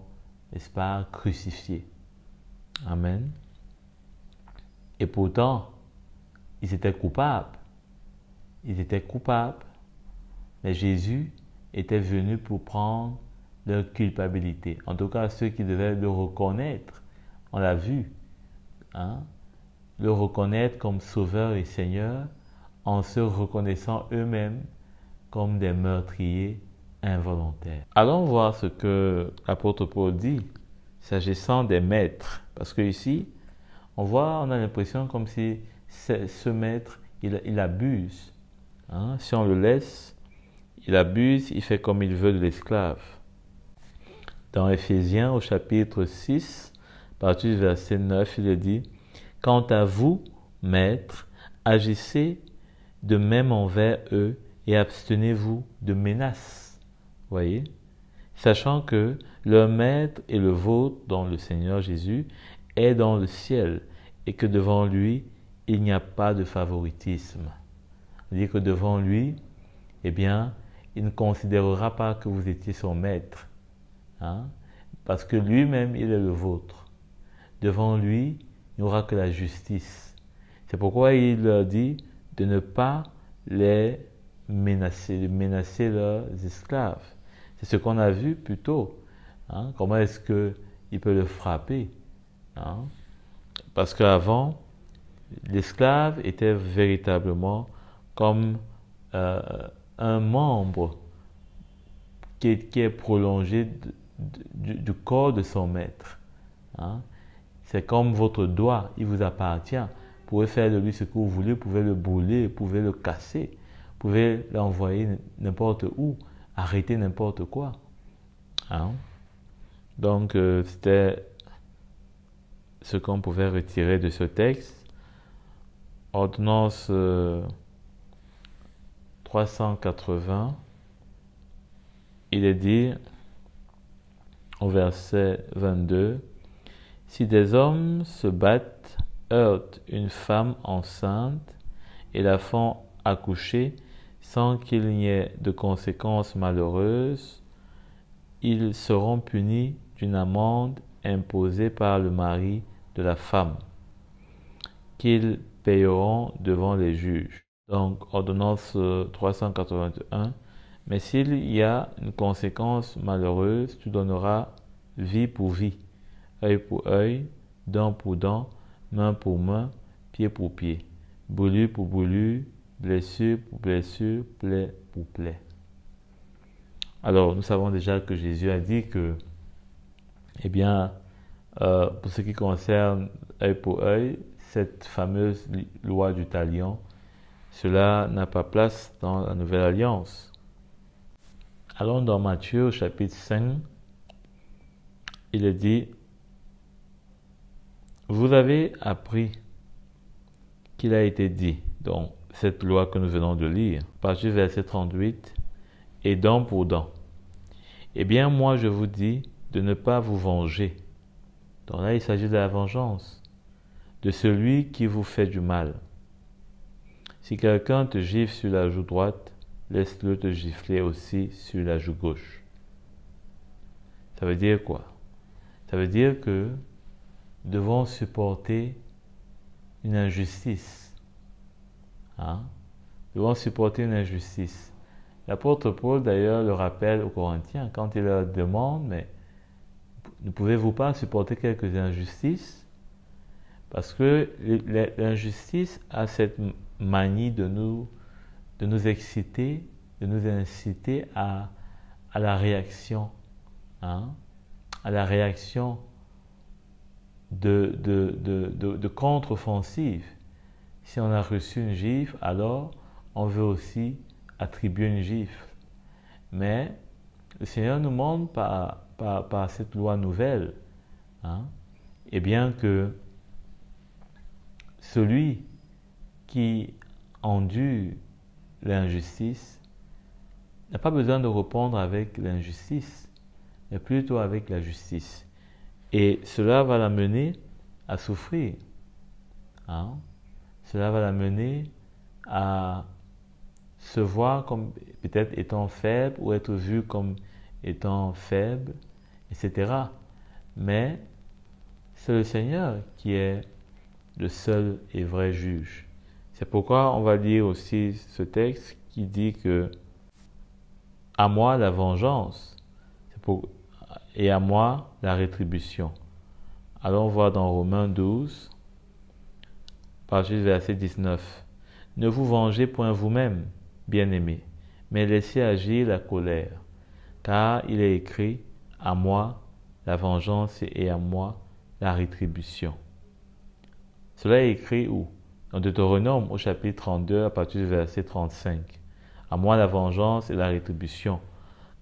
n'est-ce pas, crucifié. Amen. Et pourtant, ils étaient coupables. Ils étaient coupables, mais Jésus était venu pour prendre leur culpabilité. En tout cas, ceux qui devaient le reconnaître, on l'a vu, le reconnaître comme Sauveur et Seigneur en se reconnaissant eux-mêmes comme des meurtriers involontaires. Allons voir ce que l'apôtre Paul dit s'agissant des maîtres. Parce que ici, on a l'impression comme si ce maître, il abuse. Si on le laisse, il abuse, il fait comme il veut de l'esclave. Dans Éphésiens, au chapitre 6, à partir du verset 9, il est dit « Quant à vous, maîtres, agissez de même envers eux et abstenez-vous de menaces. » Voyez? Sachant que leur maître et le vôtre, dont le Seigneur Jésus, est dans le ciel et que devant lui, il n'y a pas de favoritisme. C'est-à-dire que devant lui, eh bien, il ne considérera pas que vous étiez son maître. Parce que lui-même, il est le vôtre. Devant lui, il n'y aura que la justice. C'est pourquoi il leur dit de ne pas les menacer, de menacer leurs esclaves. C'est ce qu'on a vu plus tôt. Comment est-ce qu'il peut le frapper? Parce qu'avant, l'esclave était véritablement comme un membre qui est prolongé du corps de son maître. C'est comme votre doigt, il vous appartient. Vous pouvez faire de lui ce que vous voulez, vous pouvez le brûler, vous pouvez le casser, vous pouvez l'envoyer n'importe où, arrêter n'importe quoi. Donc, c'était ce qu'on pouvait retirer de ce texte. Ordonnance 380, il est dit au verset 22, « Si des hommes se battent, heurtent une femme enceinte et la font accoucher sans qu'il n'y ait de conséquences malheureuses, ils seront punis d'une amende imposée par le mari de la femme, qu'ils payeront devant les juges. » Donc, ordonnance 381. « Mais s'il y a une conséquence malheureuse, tu donneras vie pour vie, œil pour œil, dent pour dent, main pour main, pied pour pied, brûlure pour brûlure, blessure pour blessure, plaie pour plaie. » Alors, nous savons déjà que Jésus a dit que, eh bien, pour ce qui concerne œil pour œil, cette fameuse loi du talion, cela n'a pas place dans la Nouvelle Alliance. Allons dans Matthieu au chapitre 5, il est dit, « Vous avez appris qu'il a été dit, donc cette loi que nous venons de lire, à partir du verset 38, et dent pour dent. Eh bien, moi je vous dis, de ne pas vous venger. Donc là, il s'agit de la vengeance de celui qui vous fait du mal. Si quelqu'un te gifle sur la joue droite, laisse-le te gifler aussi sur la joue gauche. Ça veut dire quoi? Ça veut dire que nous devons supporter une injustice. Nous devons supporter une injustice. L'apôtre Paul, d'ailleurs, le rappelle aux Corinthiens quand il leur demande, mais ne pouvez-vous pas supporter quelques injustices? Parce que l'injustice a cette manie de nous exciter, de nous inciter à la réaction, à la réaction de contre-offensive. Si on a reçu une gifle, alors on veut aussi attribuer une gifle. Mais le Seigneur nous montre par cette loi nouvelle, et bien que celui qui endure l'injustice n'a pas besoin de répondre avec l'injustice, mais plutôt avec la justice. Et cela va l'amener à souffrir. Cela va l'amener à se voir comme peut-être étant faible ou être vu comme étant faible, etc. Mais c'est le Seigneur qui est le seul et vrai juge. C'est pourquoi on va lire aussi ce texte qui dit que à moi la vengeance et à moi la rétribution. Allons voir dans Romains 12, à partir du verset 19. Ne vous vengez point vous-même, bien-aimés, mais laissez agir la colère, car il est écrit, à moi la vengeance et à moi la rétribution. Cela est écrit où? Dans Deutéronome au chapitre 32 à partir du verset 35. À moi la vengeance et la rétribution,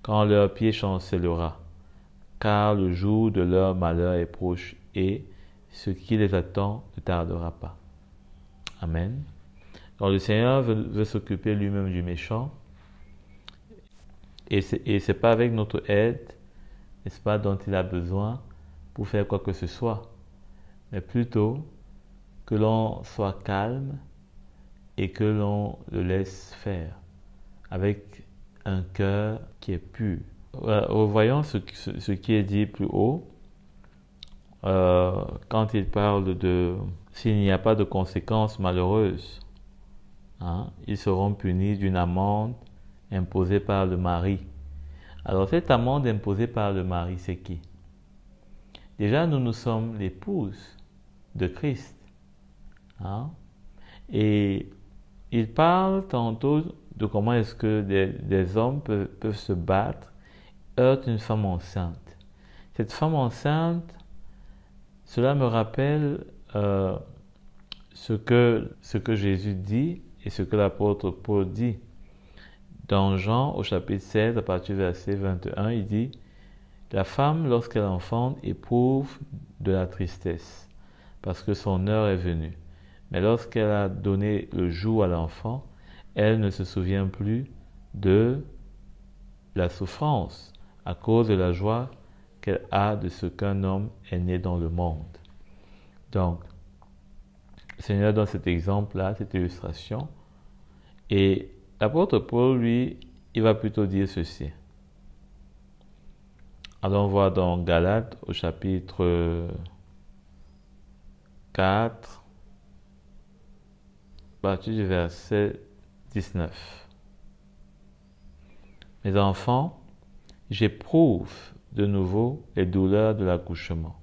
quand leur pied chancellera, car le jour de leur malheur est proche et ce qui les attend ne tardera pas. Amen. Donc le Seigneur veut s'occuper lui-même du méchant et c'est pas avec notre aide, n'est-ce pas, dont il a besoin pour faire quoi que ce soit, mais plutôt que l'on soit calme et que l'on le laisse faire avec un cœur qui est pur. Voyons ce qui est dit plus haut quand il parle de s'il n'y a pas de conséquences malheureuses, ils seront punis d'une amende imposée par le mari. Alors cette amende imposée par le mari, c'est qui? Déjà, nous sommes l'épouse de Christ. Et il parle tantôt de comment est-ce que des hommes peuvent se battre, heurtent une femme enceinte. Cette femme enceinte, cela me rappelle ce que Jésus dit et ce que l'apôtre Paul dit. Dans Jean, au chapitre 16, à partir du verset 21, il dit « La femme, lorsqu'elle enfante, éprouve de la tristesse, parce que son heure est venue. Mais lorsqu'elle a donné le jour à l'enfant, elle ne se souvient plus de la souffrance à cause de la joie qu'elle a de ce qu'un homme est né dans le monde. » Donc, le Seigneur donne cet exemple-là, cette illustration. Et l'apôtre Paul, lui, il va plutôt dire ceci. Allons voir dans Galates au chapitre 4, à partir du verset 19. Mes enfants, j'éprouve de nouveau les douleurs de l'accouchement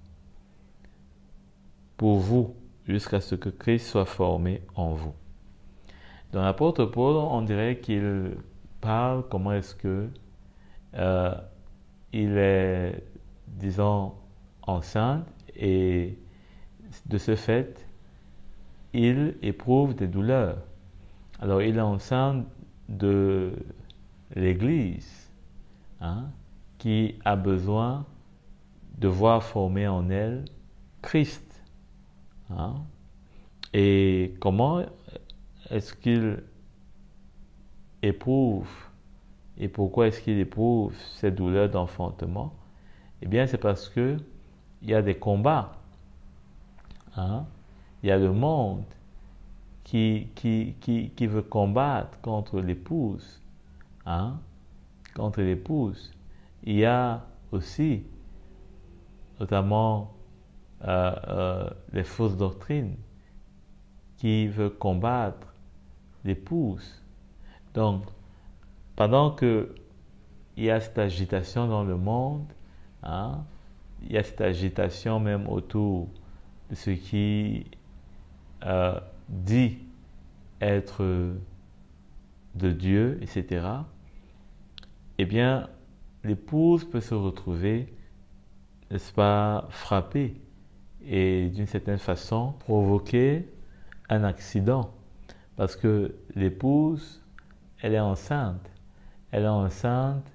pour vous, jusqu'à ce que Christ soit formé en vous. Dans l'apôtre Paul, on dirait qu'il parle comment est-ce que il est, disons, enceinte et de ce fait, il éprouve des douleurs. Alors, il est enceinte de l'Église, qui a besoin de voir former en elle Christ. Et comment est-ce qu'il éprouve et pourquoi est-ce qu'il éprouve ces douleurs d'enfantement? Eh bien, c'est parce que il y a des combats. Hein? Il y a le monde qui veut combattre contre l'épouse. Hein? Contre l'épouse. Il y a aussi, notamment, les fausses doctrines qui veulent combattre l'épouse. Donc, pendant que il y a cette agitation dans le monde, hein, il y a cette agitation même autour de ce qui dit être de Dieu, etc. Eh bien, l'épouse peut se retrouver, n'est-ce pas, frappée et d'une certaine façon provoquer un accident. Parce que l'épouse, elle est enceinte. Elle est enceinte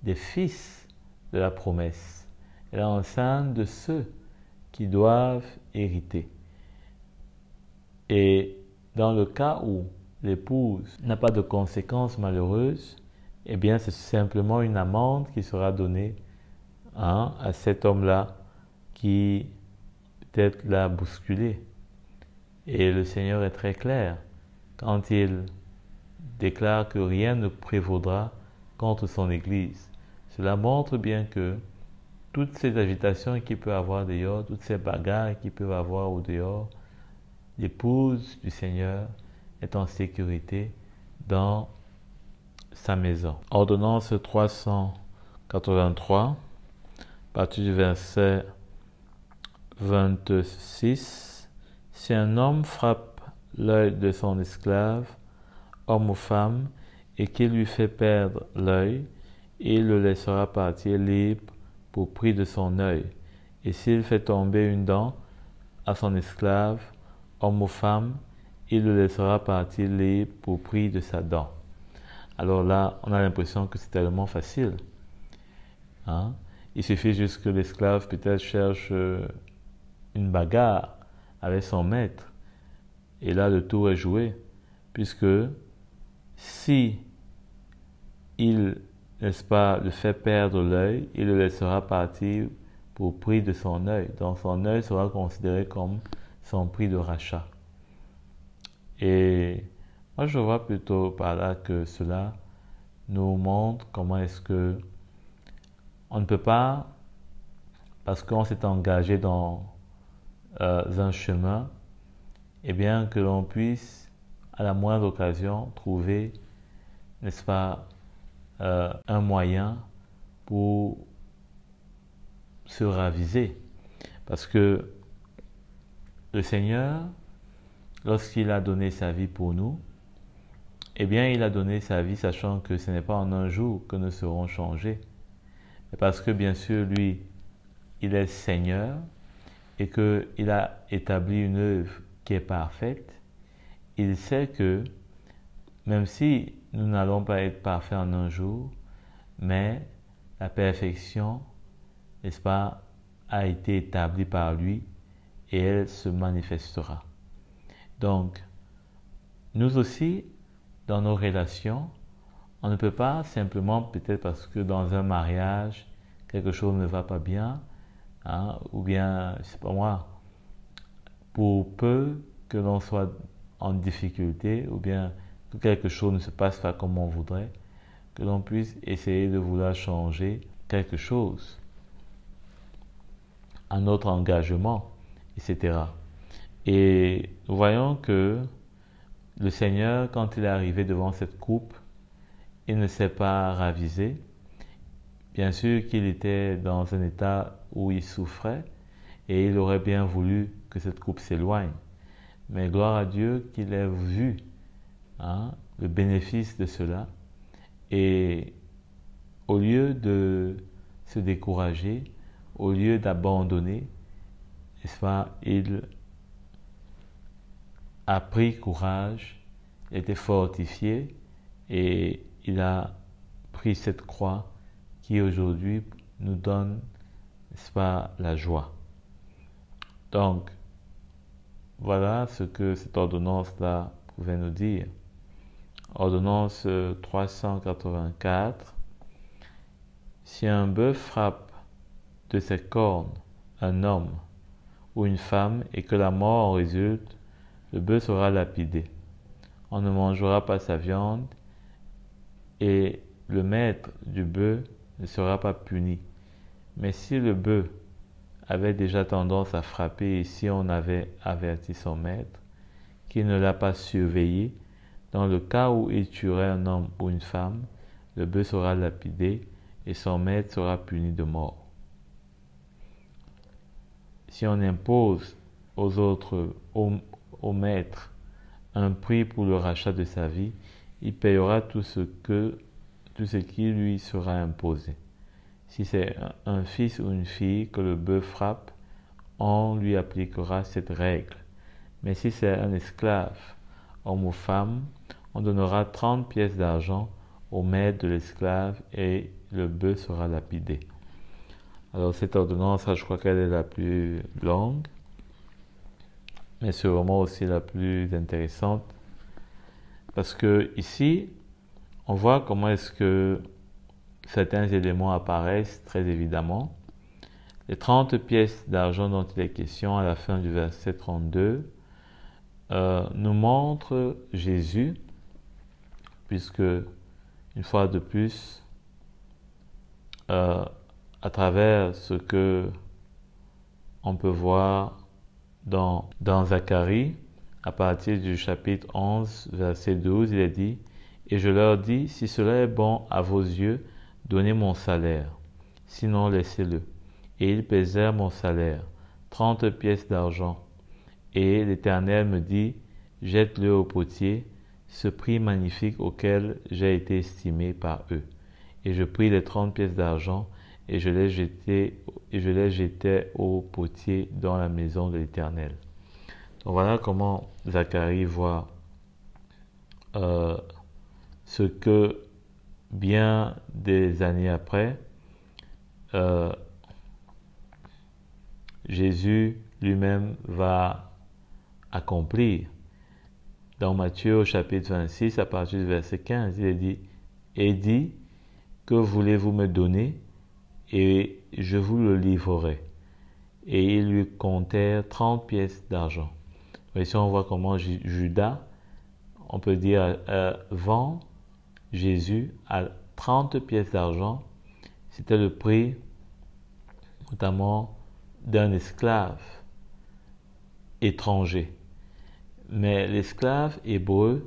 des fils de la promesse. Elle est enceinte de ceux qui doivent hériter. Et dans le cas où l'épouse n'a pas de conséquences malheureuses, eh bien c'est simplement une amende qui sera donnée à cet homme-là qui peut-être l'a bousculé. Et le Seigneur est très clair quand il déclare que rien ne prévaudra contre son Église. Cela montre bien que toutes ces agitations qu'il peut avoir dehors, toutes ces bagarres qu'il peut avoir au dehors, l'épouse du Seigneur est en sécurité dans sa maison. Ordonnance 383, à partir du verset 26. Si un homme frappe l'œil de son esclave, homme ou femme, et qu'il lui fait perdre l'œil, il le laissera partir libre pour prix de son œil. Et s'il fait tomber une dent à son esclave, homme ou femme, il le laissera partir libre pour prix de sa dent. Alors là, on a l'impression que c'est tellement facile. Hein? Il suffit juste que l'esclave peut-être cherche une bagarre avec son maître. Et là, le tour est joué. Puisque si il, n'est-ce pas, le fait perdre l'œil, il le laissera partir pour prix de son œil. Donc son œil sera considéré comme son prix de rachat. Et moi, je vois plutôt par là que cela nous montre comment est-ce que on ne peut pas, parce qu'on s'est engagé dans un chemin, eh bien que l'on puisse, à la moindre occasion, trouver, n'est-ce pas, un moyen pour se raviser. Parce que le Seigneur, lorsqu'il a donné sa vie pour nous, eh bien, il a donné sa vie sachant que ce n'est pas en un jour que nous serons changés. Mais parce que, bien sûr, lui, il est Seigneur et qu'il a établi une œuvre qui est parfaite, il sait que, même si nous n'allons pas être parfaits en un jour, mais la perfection, n'est-ce pas, a été établie par lui et elle se manifestera. Donc, nous aussi, dans nos relations, on ne peut pas simplement, peut-être parce que dans un mariage, quelque chose ne va pas bien, hein, ou bien, je sais pas moi, pour peu que l'on soit en difficulté, ou bien que quelque chose ne se passe pas comme on voudrait, que l'on puisse essayer de vouloir changer quelque chose, un autre engagement, etc. Et nous voyons que le Seigneur, quand il est arrivé devant cette coupe, il ne s'est pas ravisé. Bien sûr qu'il était dans un état où il souffrait et il aurait bien voulu que cette coupe s'éloigne. Mais gloire à Dieu qu'il ait vu le bénéfice de cela. Et au lieu de se décourager, au lieu d'abandonner, n'est-ce pas, il a pris courage, il était fortifié et il a pris cette croix qui aujourd'hui nous donne, n'est-ce pas, la joie. Donc, voilà ce que cette ordonnance-là pouvait nous dire. Ordonnance 384. Si un bœuf frappe de ses cornes un homme ou une femme et que la mort en résulte, le bœuf sera lapidé. On ne mangera pas sa viande et le maître du bœuf ne sera pas puni. Mais si le bœuf avait déjà tendance à frapper et si on avait averti son maître, qu'il ne l'a pas surveillé, dans le cas où il tuerait un homme ou une femme, le bœuf sera lapidé et son maître sera puni de mort. Si on impose aux autres, au maître, un prix pour le rachat de sa vie, il payera tout ce qui lui sera imposé. Si c'est un fils ou une fille que le bœuf frappe, on lui appliquera cette règle. Mais si c'est un esclave, homme ou femme, on donnera 30 pièces d'argent au maître de l'esclave et le bœuf sera lapidé. Alors cette ordonnance, je crois qu'elle est la plus longue, mais sûrement aussi la plus intéressante, parce que ici, on voit comment est-ce que certains éléments apparaissent très évidemment. Les 30 pièces d'argent dont il est question à la fin du verset 32 nous montrent Jésus, puisque une fois de plus, à travers ce que on peut voir dans Zacharie, à partir du chapitre 11, verset 12, il est dit « Et je leur dis, si cela est bon à vos yeux, donnez mon salaire, sinon laissez-le. Et ils pesèrent mon salaire, 30 pièces d'argent. Et l'Éternel me dit, jette-le au potier, ce prix magnifique auquel j'ai été estimé par eux. Et je pris les 30 pièces d'argent et je les jetai au potier dans la maison de l'Éternel. » Donc voilà comment Zacharie voit ce que bien des années après, Jésus lui-même va accomplir. Dans Matthieu au chapitre 26, à partir du verset 15, il est dit « Et dit, que voulez-vous me donner? Et je vous le livrerai. » Et ils lui comptèrent 30 pièces d'argent. Ici, on voit comment Judas, on peut dire, vend Jésus à 30 pièces d'argent. C'était le prix, notamment, d'un esclave étranger. Mais l'esclave hébreu,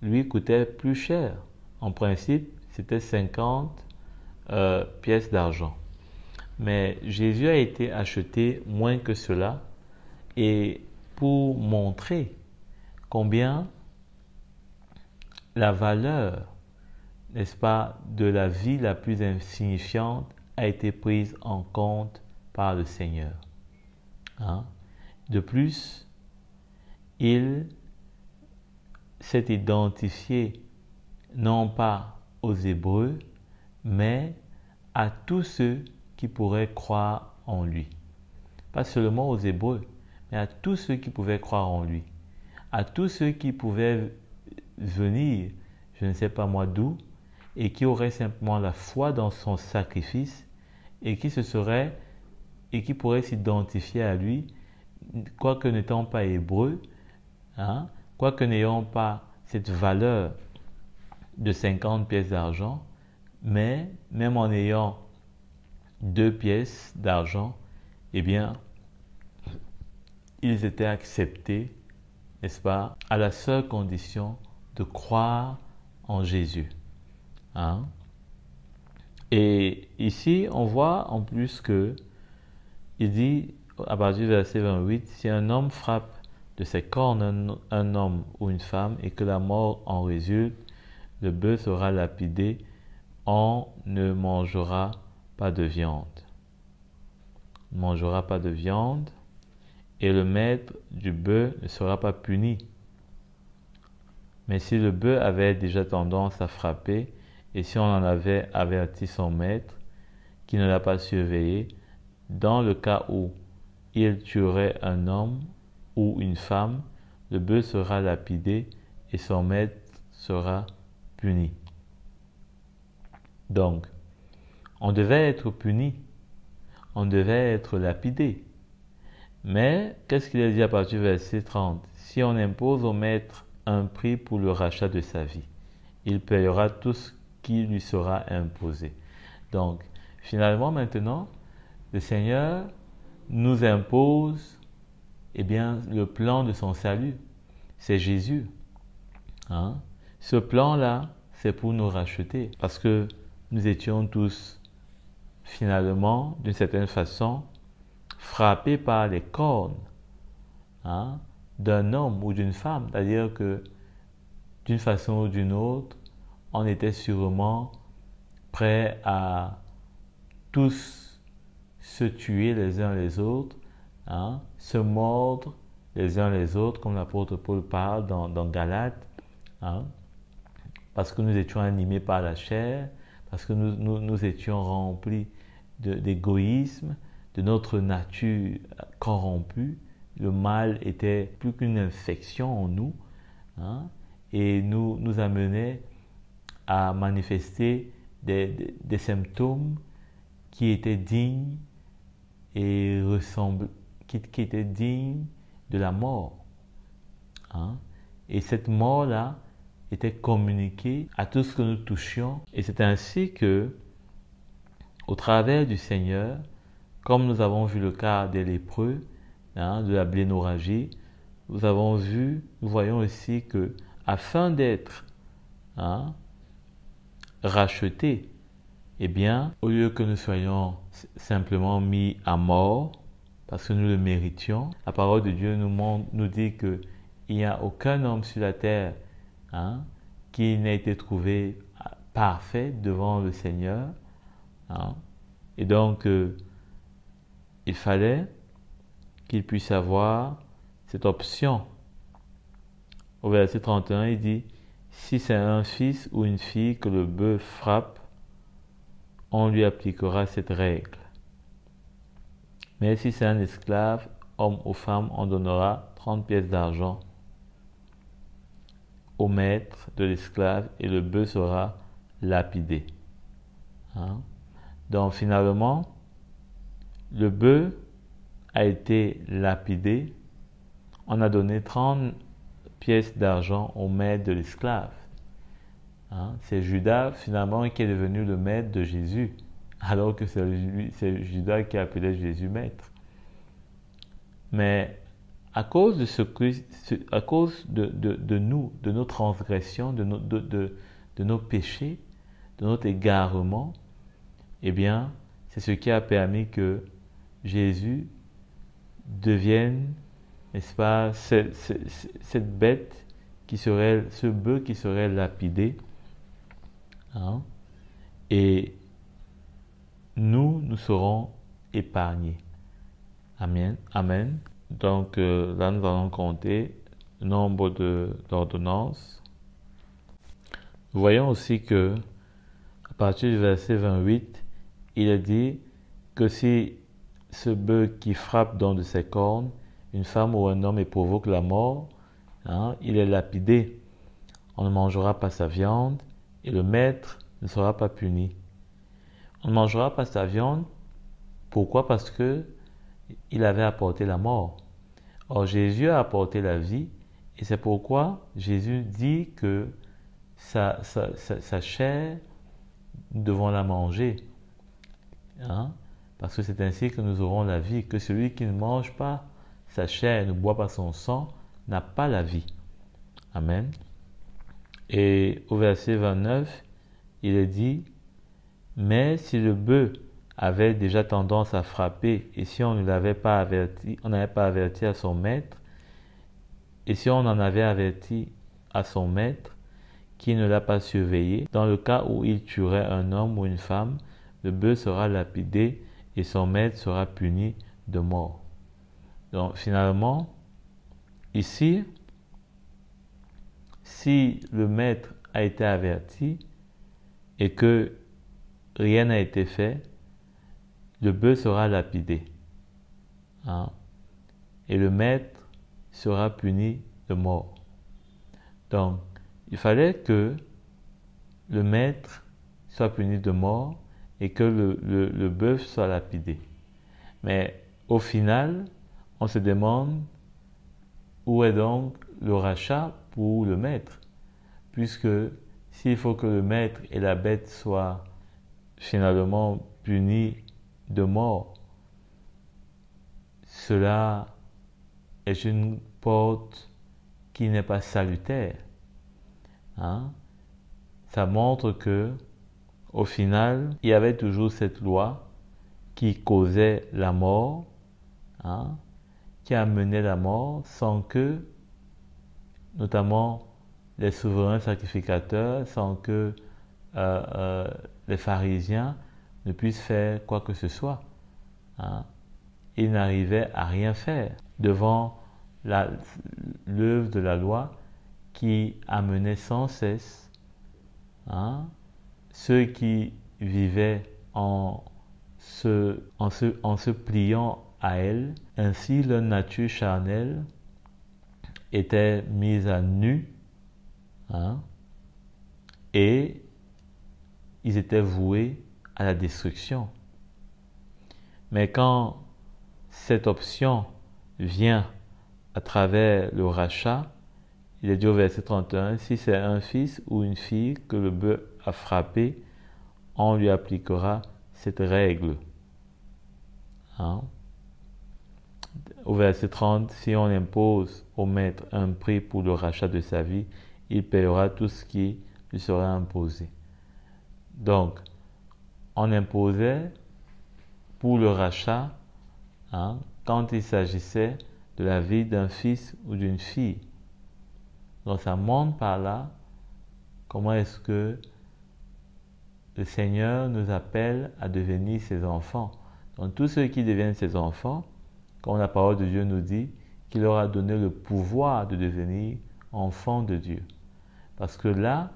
lui, coûtait plus cher. En principe, c'était 50 pièces d'argent. Mais Jésus a été acheté moins que cela, et pour montrer combien la valeur, n'est-ce pas, de la vie la plus insignifiante a été prise en compte par le Seigneur. De plus, il s'est identifié non pas aux Hébreux, mais à tous ceux qui pourraient croire en lui. Pas seulement aux Hébreux, mais à tous ceux qui pouvaient croire en lui. À tous ceux qui pouvaient venir, je ne sais pas moi d'où, et qui auraient simplement la foi dans son sacrifice et qui pourraient s'identifier à lui, quoique n'étant pas hébreux, quoique n'ayant pas cette valeur de 50 pièces d'argent, mais même en ayant 2 pièces d'argent, eh bien, ils étaient acceptés, n'est-ce pas, à la seule condition de croire en Jésus. Et ici, on voit en plus que il dit, à partir du verset 28, si un homme frappe de ses cornes un homme ou une femme et que la mort en résulte, le bœuf sera lapidé, on ne mangera pas de viande. On ne mangera pas de viande et le maître du bœuf ne sera pas puni. Mais si le bœuf avait déjà tendance à frapper et si on en avait averti son maître, qui ne l'a pas surveillé, dans le cas où il tuerait un homme ou une femme, le bœuf sera lapidé et son maître sera puni. Donc, on devait être puni. on devait être lapidé. Mais, qu'est-ce qu'il a dit à partir du verset 30? Si on impose au maître un prix pour le rachat de sa vie, il payera tout ce qui lui sera imposé. Donc, finalement, maintenant, le Seigneur nous impose, eh bien, le plan de son salut. C'est Jésus. Hein? Ce plan-là, c'est pour nous racheter. Parce que nous étions tous, finalement, d'une certaine façon, frappés par les cornes, hein, d'un homme ou d'une femme. C'est-à-dire que, d'une façon ou d'une autre, on était sûrement prêts à tous se tuer les uns les autres, hein, se mordre les uns les autres, comme l'apôtre Paul parle dans Galates, hein, parce que nous étions animés par la chair, parce que nous étions remplis d'égoïsme, de notre nature corrompue. Le mal était plus qu'une infection en nous, hein, et nous amenait à manifester des symptômes qui étaient dignes et qui étaient dignes de la mort. Hein. Et cette mort-là était communiquée à tout ce que nous touchions. Et c'est ainsi que, au travers du Seigneur, comme nous avons vu le cas des lépreux, hein, de la blénorragie, nous voyons aussi que, afin d'être, hein, rachetés, eh bien, au lieu que nous soyons simplement mis à mort, parce que nous le méritions, la parole de Dieu nous dit qu'il n'y a aucun homme sur la terre, hein, qui n'a été trouvé parfait devant le Seigneur. Hein. Et donc, il fallait qu'il puisse avoir cette option. Au verset 31, il dit, « Si c'est un fils ou une fille que le bœuf frappe, on lui appliquera cette règle. Mais si c'est un esclave, homme ou femme, on donnera 30 pièces d'argent au maître de l'esclave et le bœuf sera lapidé. » Hein? Donc finalement, le bœuf a été lapidé. On a donné 30 pièces d'argent au maître de l'esclave. Hein? C'est Judas finalement qui est devenu le maître de Jésus, alors que c'est Judas qui appelait Jésus maître. Mais à cause de nous, de nos transgressions, de nos péchés, de notre égarement, eh bien, c'est ce qui a permis que Jésus devienne, n'est-ce pas, cette bête ce bœuf qui serait lapidé. Hein, et nous serons épargnés. Amen. Amen. Donc là, nous allons compter le nombre d'ordonnances. Nous voyons aussi que, à partir du verset 28, il est dit que si ce bœuf qui frappe dans de ses cornes une femme ou un homme et provoque la mort, hein, il est lapidé. On ne mangera pas sa viande et le maître ne sera pas puni. On ne mangera pas sa viande. Pourquoi? Parce que il avait apporté la mort. Or, Jésus a apporté la vie et c'est pourquoi Jésus dit que sa chair, nous devons la manger. Hein? Parce que c'est ainsi que nous aurons la vie. Que celui qui ne mange pas sa chair et ne boit pas son sang n'a pas la vie. Amen. Et au verset 29, il est dit, « Mais si le bœuf avait déjà tendance à frapper, et si on ne l'avait pas averti, on n'avait pas averti à son maître, et si on en avait averti à son maître, qui ne l'a pas surveillé, dans le cas où il tuerait un homme ou une femme, le bœuf sera lapidé et son maître sera puni de mort. » Donc finalement, ici, si le maître a été averti et que rien n'a été fait, le bœuf sera lapidé. Hein? Et le maître sera puni de mort. Donc, il fallait que le maître soit puni de mort et que le bœuf soit lapidé. Mais au final, on se demande où est donc le rachat pour le maître, puisque s'il faut que le maître et la bête soient finalement punis de mort, cela est une porte qui n'est pas salutaire. Hein? Ça montre que, au final, il y avait toujours cette loi qui causait la mort, hein, qui amenait la mort sans que, notamment les souverains sacrificateurs, sans que les pharisiens ne puissent faire quoi que ce soit. Hein. Ils n'arrivaient à rien faire devant l'œuvre de la loi qui amenait sans cesse, hein, ceux qui vivaient en se pliant à elle. Ainsi, leur nature charnelle était mise à nu, hein, et ils étaient voués à la destruction. Mais quand cette option vient à travers le rachat, il est dit au verset 31, si c'est un fils ou une fille que le bœuf a frappé, on lui appliquera cette règle. Hein? Au verset 30, si on impose au maître un prix pour le rachat de sa vie, il paiera tout ce qui lui sera imposé. Donc, on imposait pour le rachat, hein, quand il s'agissait de la vie d'un fils ou d'une fille. Donc ça montre par là comment est-ce que le Seigneur nous appelle à devenir ses enfants. Donc tous ceux qui deviennent ses enfants, comme la parole de Dieu nous dit, qu'il leur a donné le pouvoir de devenir enfants de Dieu. Parce que là,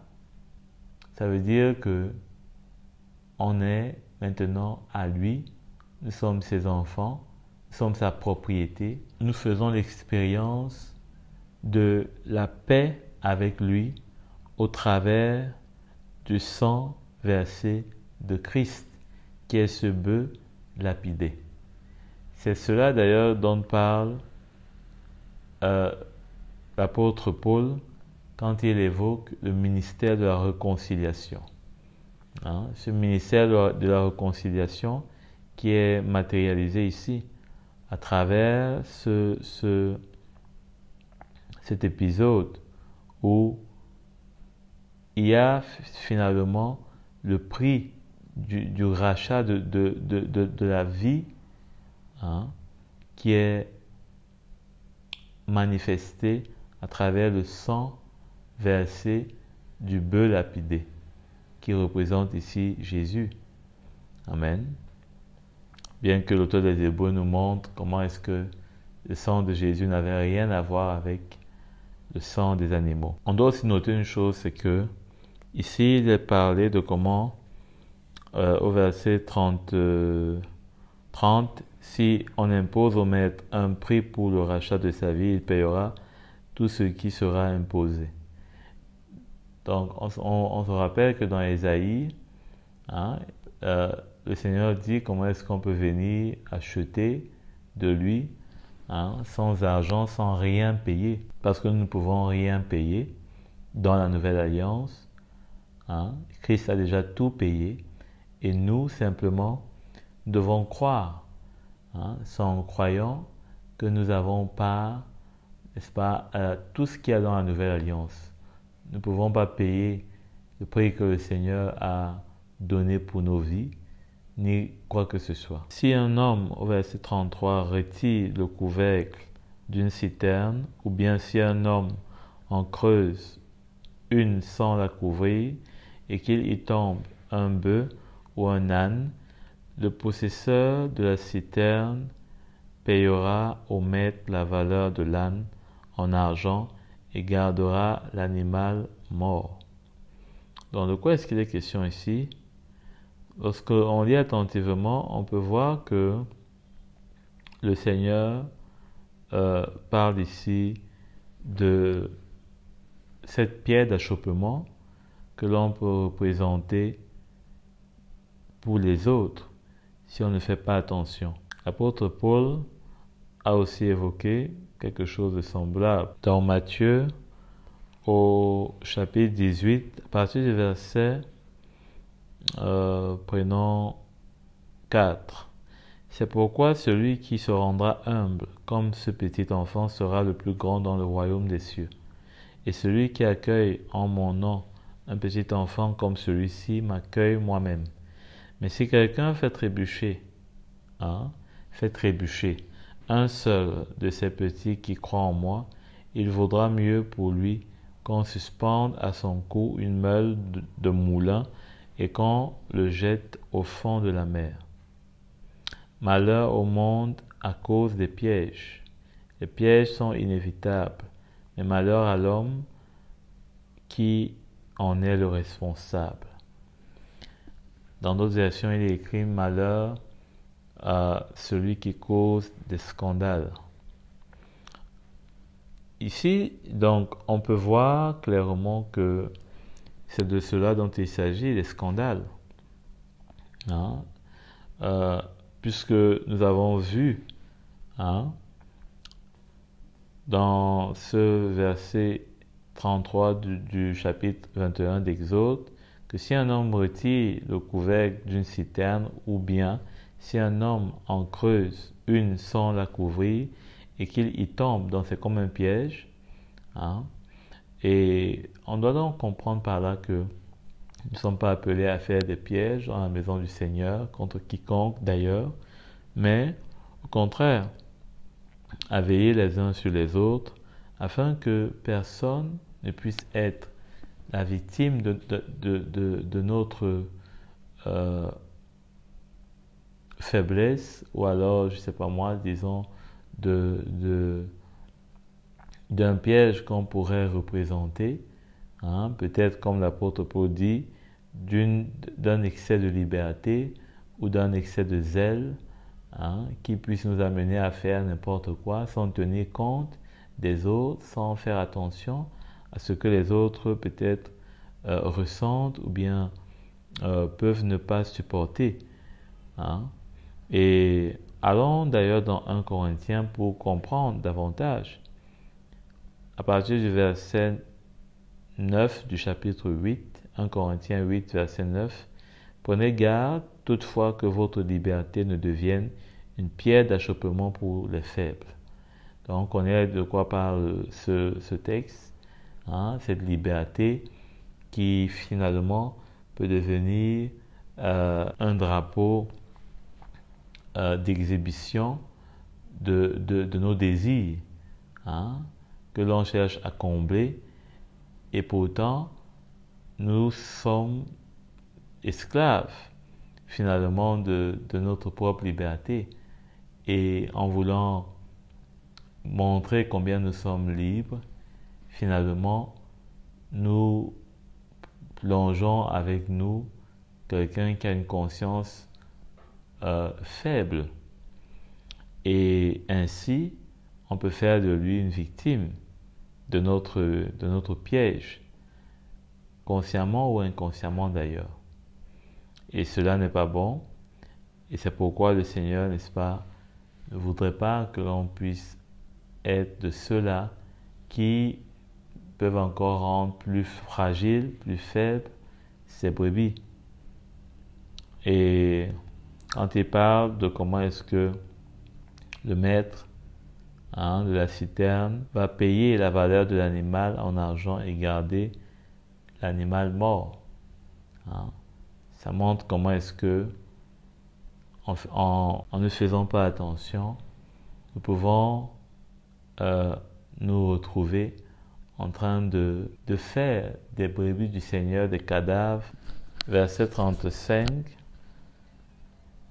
ça veut dire que on est maintenant à lui, nous sommes ses enfants, nous sommes sa propriété, nous faisons l'expérience de la paix avec lui au travers du sang versé de Christ, qui est ce bœuf lapidé. C'est cela d'ailleurs dont parle l'apôtre Paul quand il évoque le ministère de la réconciliation. Hein, ce ministère de la réconciliation qui est matérialisé ici à travers cet épisode où il y a finalement le prix du rachat de la vie, hein, qui est manifesté à travers le sang versé du bœuf lapidé, qui représente ici Jésus. Amen. Bien que l'auteur des Hébreux nous montre comment est-ce que le sang de Jésus n'avait rien à voir avec le sang des animaux. On doit aussi noter une chose, c'est que ici il est parlé de comment, au verset 30, si on impose au maître un prix pour le rachat de sa vie, il payera tout ce qui sera imposé. Donc on se rappelle que dans Ésaïe, hein, le Seigneur dit comment est-ce qu'on peut venir acheter de lui, hein, sans argent, sans rien payer. Parce que nous ne pouvons rien payer dans la nouvelle alliance. Hein, Christ a déjà tout payé et nous simplement devons croire. Hein, c'est en croyant que nous avons part, n'est-ce pas, à tout ce qu'il y a dans la nouvelle alliance. Nous ne pouvons pas payer le prix que le Seigneur a donné pour nos vies, ni quoi que ce soit. Si un homme, au verset 33, retire le couvercle d'une citerne, ou bien si un homme en creuse une sans la couvrir, et qu'il y tombe un bœuf ou un âne, le possesseur de la citerne payera au maître la valeur de l'âne en argent et gardera l'animal mort. Donc de quoi est-ce qu'il est question ici? Lorsqu'on lit attentivement, on peut voir que le Seigneur parle ici de cette pierre d'achoppement que l'on peut représenter pour les autres si on ne fait pas attention. L'apôtre Paul a aussi évoqué quelque chose de semblable dans Matthieu au chapitre 18, à partir du verset prenons 4. C'est pourquoi celui qui se rendra humble comme ce petit enfant sera le plus grand dans le royaume des cieux. Et celui qui accueille en mon nom un petit enfant comme celui-ci m'accueille moi-même. Mais si quelqu'un fait trébucher un seul de ces petits qui croient en moi, il vaudra mieux pour lui qu'on suspende à son cou une meule de moulin et qu'on le jette au fond de la mer. Malheur au monde à cause des pièges. Les pièges sont inévitables, mais malheur à l'homme qui en est le responsable. Dans d'autres versions, il est écrit malheur à celui qui cause des scandales. Ici, donc, on peut voir clairement que c'est de cela dont il s'agit, les scandales. Puisque nous avons vu dans ce verset 33 du chapitre 21 d'Exode, que si un homme retire le couvercle d'une citerne, ou bien si un homme en creuse une sans la couvrir, et qu'il y tombe, donc c'est comme un piège. Et on doit donc comprendre par là que nous ne sommes pas appelés à faire des pièges dans la maison du Seigneur, contre quiconque d'ailleurs, mais au contraire, à veiller les uns sur les autres, afin que personne ne puisse être la victime de notre faiblesse, ou alors, je ne sais pas moi, disons, d'un piège qu'on pourrait représenter, peut-être comme l'apôtre Paul dit, d'un excès de liberté ou d'un excès de zèle, qui puisse nous amener à faire n'importe quoi sans tenir compte des autres, sans faire attention à ce que les autres peut-être ressentent ou bien peuvent ne pas supporter. Et allons d'ailleurs dans 1 Corinthiens pour comprendre davantage. À partir du verset 9 du chapitre 8, 1 Corinthiens 8, verset 9, prenez garde toutefois que votre liberté ne devienne une pierre d'achoppement pour les faibles. Donc on est de quoi parle ce texte, cette liberté qui finalement peut devenir un drapeau d'exhibition de nos désirs, que l'on cherche à combler, et pourtant nous sommes esclaves finalement de notre propre liberté, et en voulant montrer combien nous sommes libres, finalement nous plongeons avec nous quelqu'un qui a une conscience faible, et ainsi on peut faire de lui une victime de notre piège, consciemment ou inconsciemment d'ailleurs. Et cela n'est pas bon, et c'est pourquoi le Seigneur, n'est-ce pas, ne voudrait pas que l'on puisse être de ceux-là qui peuvent encore rendre plus fragiles, plus faibles ces brebis. Et quand il parle de comment est-ce que le maître de la citerne va payer la valeur de l'animal en argent et garder l'animal mort, ça montre comment est-ce que en ne faisant pas attention, nous pouvons nous retrouver en train de faire des brebis du Seigneur des cadavres. Verset 35.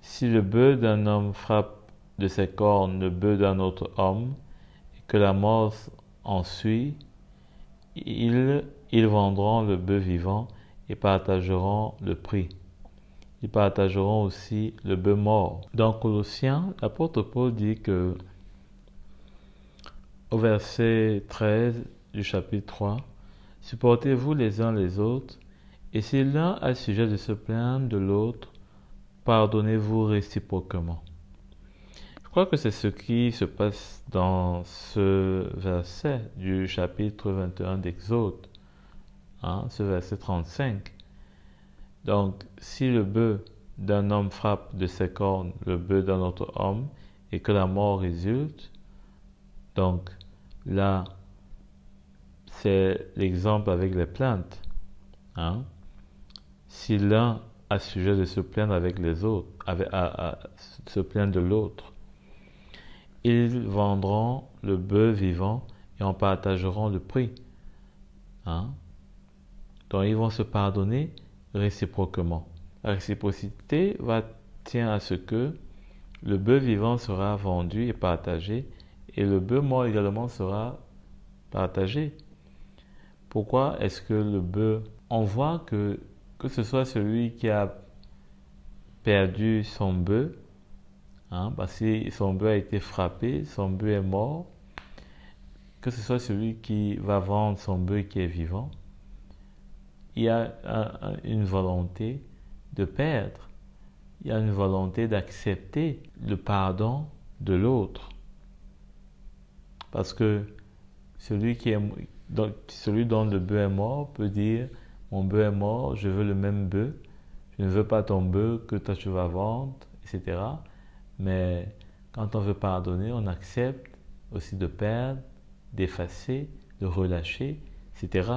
Si le bœuf d'un homme frappe de ses cornes le bœuf d'un autre homme, et que la mort en suit, ils vendront le bœuf vivant et partageront le prix. Ils partageront aussi le bœuf mort. Dans Colossiens, l'apôtre Paul dit que, au verset 13 du chapitre 3, « Supportez-vous les uns les autres, et si l'un a sujet de se plaindre de l'autre, pardonnez-vous réciproquement. » Je crois que c'est ce qui se passe dans ce verset du chapitre 21 d'Exode, ce verset 35. Donc, si le bœuf d'un homme frappe de ses cornes le bœuf d'un autre homme et que la mort résulte, donc là, c'est l'exemple avec les plaintes. Si l'un a sujet de se plaindre avec les autres, à se plaindre de l'autre, ils vendront le bœuf vivant et en partageront le prix. Donc ils vont se pardonner réciproquement. La réciprocité tient à ce que le bœuf vivant sera vendu et partagé et le bœuf mort également sera partagé. Pourquoi est-ce que le bœuf, on voit que ce soit celui qui a perdu son bœuf, parce que son bœuf a été frappé, son bœuf est mort, que ce soit celui qui va vendre son bœuf qui est vivant, il y a une volonté de perdre, il y a une volonté d'accepter le pardon de l'autre. Parce que celui dont le bœuf est mort peut dire « Mon bœuf est mort, je veux le même bœuf, je ne veux pas ton bœuf que toi tu vas vendre, etc. » Mais quand on veut pardonner, on accepte aussi de perdre, d'effacer, de relâcher, etc.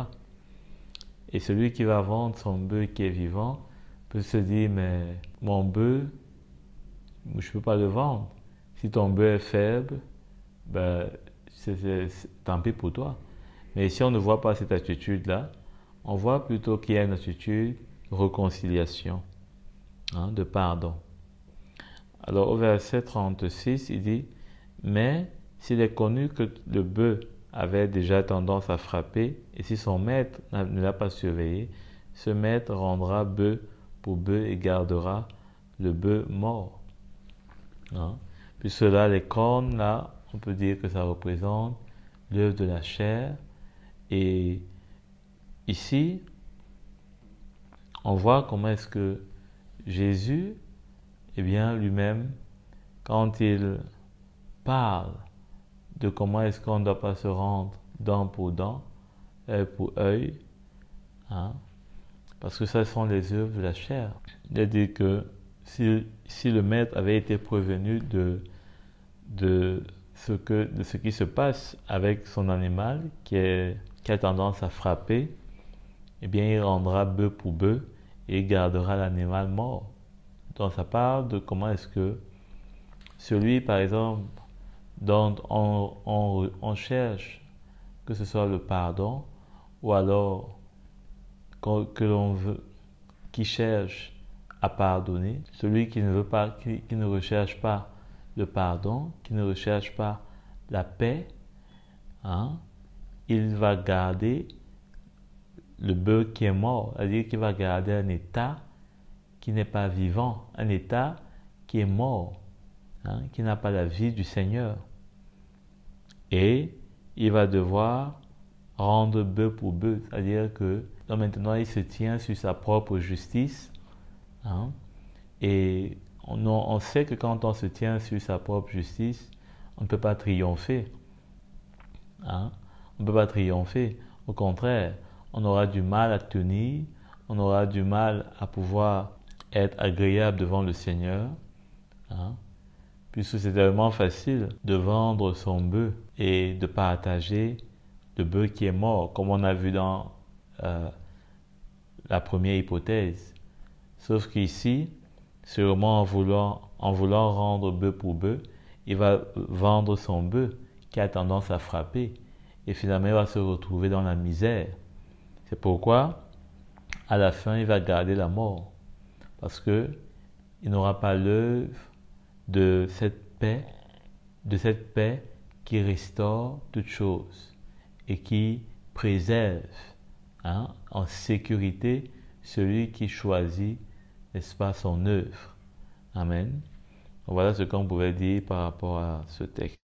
Et celui qui va vendre son bœuf qui est vivant peut se dire « Mais mon bœuf, je ne peux pas le vendre. Si ton bœuf est faible, tant pis pour toi. » Mais si on ne voit pas cette attitude-là, on voit plutôt qu'il y a une attitude de réconciliation, de pardon. Alors au verset 36, il dit « Mais s'il est connu que le bœuf avait déjà tendance à frapper, et si son maître ne l'a pas surveillé, ce maître rendra bœuf pour bœuf et gardera le bœuf mort. » Puis cela, les cornes, là, on peut dire que ça représente l'œuvre de la chair. Et ici, on voit comment est-ce que Jésus, lui-même, quand il parle de comment est-ce qu'on ne doit pas se rendre dent pour dent, œil pour œil, parce que ça sont les œuvres de la chair. C'est-à-dire que si le maître avait été prévenu de ce qui se passe avec son animal qui a tendance à frapper, il rendra bœuf pour bœuf et gardera l'animal mort. Donc ça parle de comment est-ce que celui, par exemple, dont on cherche que ce soit le pardon, ou alors que l'on veut, qui cherche à pardonner, celui qui ne recherche pas le pardon, qui ne recherche pas la paix, il va garder le bœuf qui est mort, c'est-à-dire qu'il va garder un état qui n'est pas vivant, un état qui est mort, qui n'a pas la vie du Seigneur. Et il va devoir rendre bœuf pour bœuf, c'est-à-dire que maintenant il se tient sur sa propre justice, et on sait que quand on se tient sur sa propre justice, on ne peut pas triompher. On ne peut pas triompher. Au contraire, on aura du mal à tenir, on aura du mal à pouvoir être agréable devant le Seigneur, puisque c'est tellement facile de vendre son bœuf et de partager le bœuf qui est mort, comme on a vu dans la première hypothèse. Sauf qu'ici, sûrement en voulant rendre bœuf pour bœuf, il va vendre son bœuf qui a tendance à frapper et finalement il va se retrouver dans la misère. C'est pourquoi à la fin il va garder la mort, parce que il n'aura pas l'œuvre de cette paix qui restaure toutes choses et qui préserve en sécurité celui qui choisit, n'est-ce pas, son œuvre. Amen. Voilà ce qu'on pouvait dire par rapport à ce texte.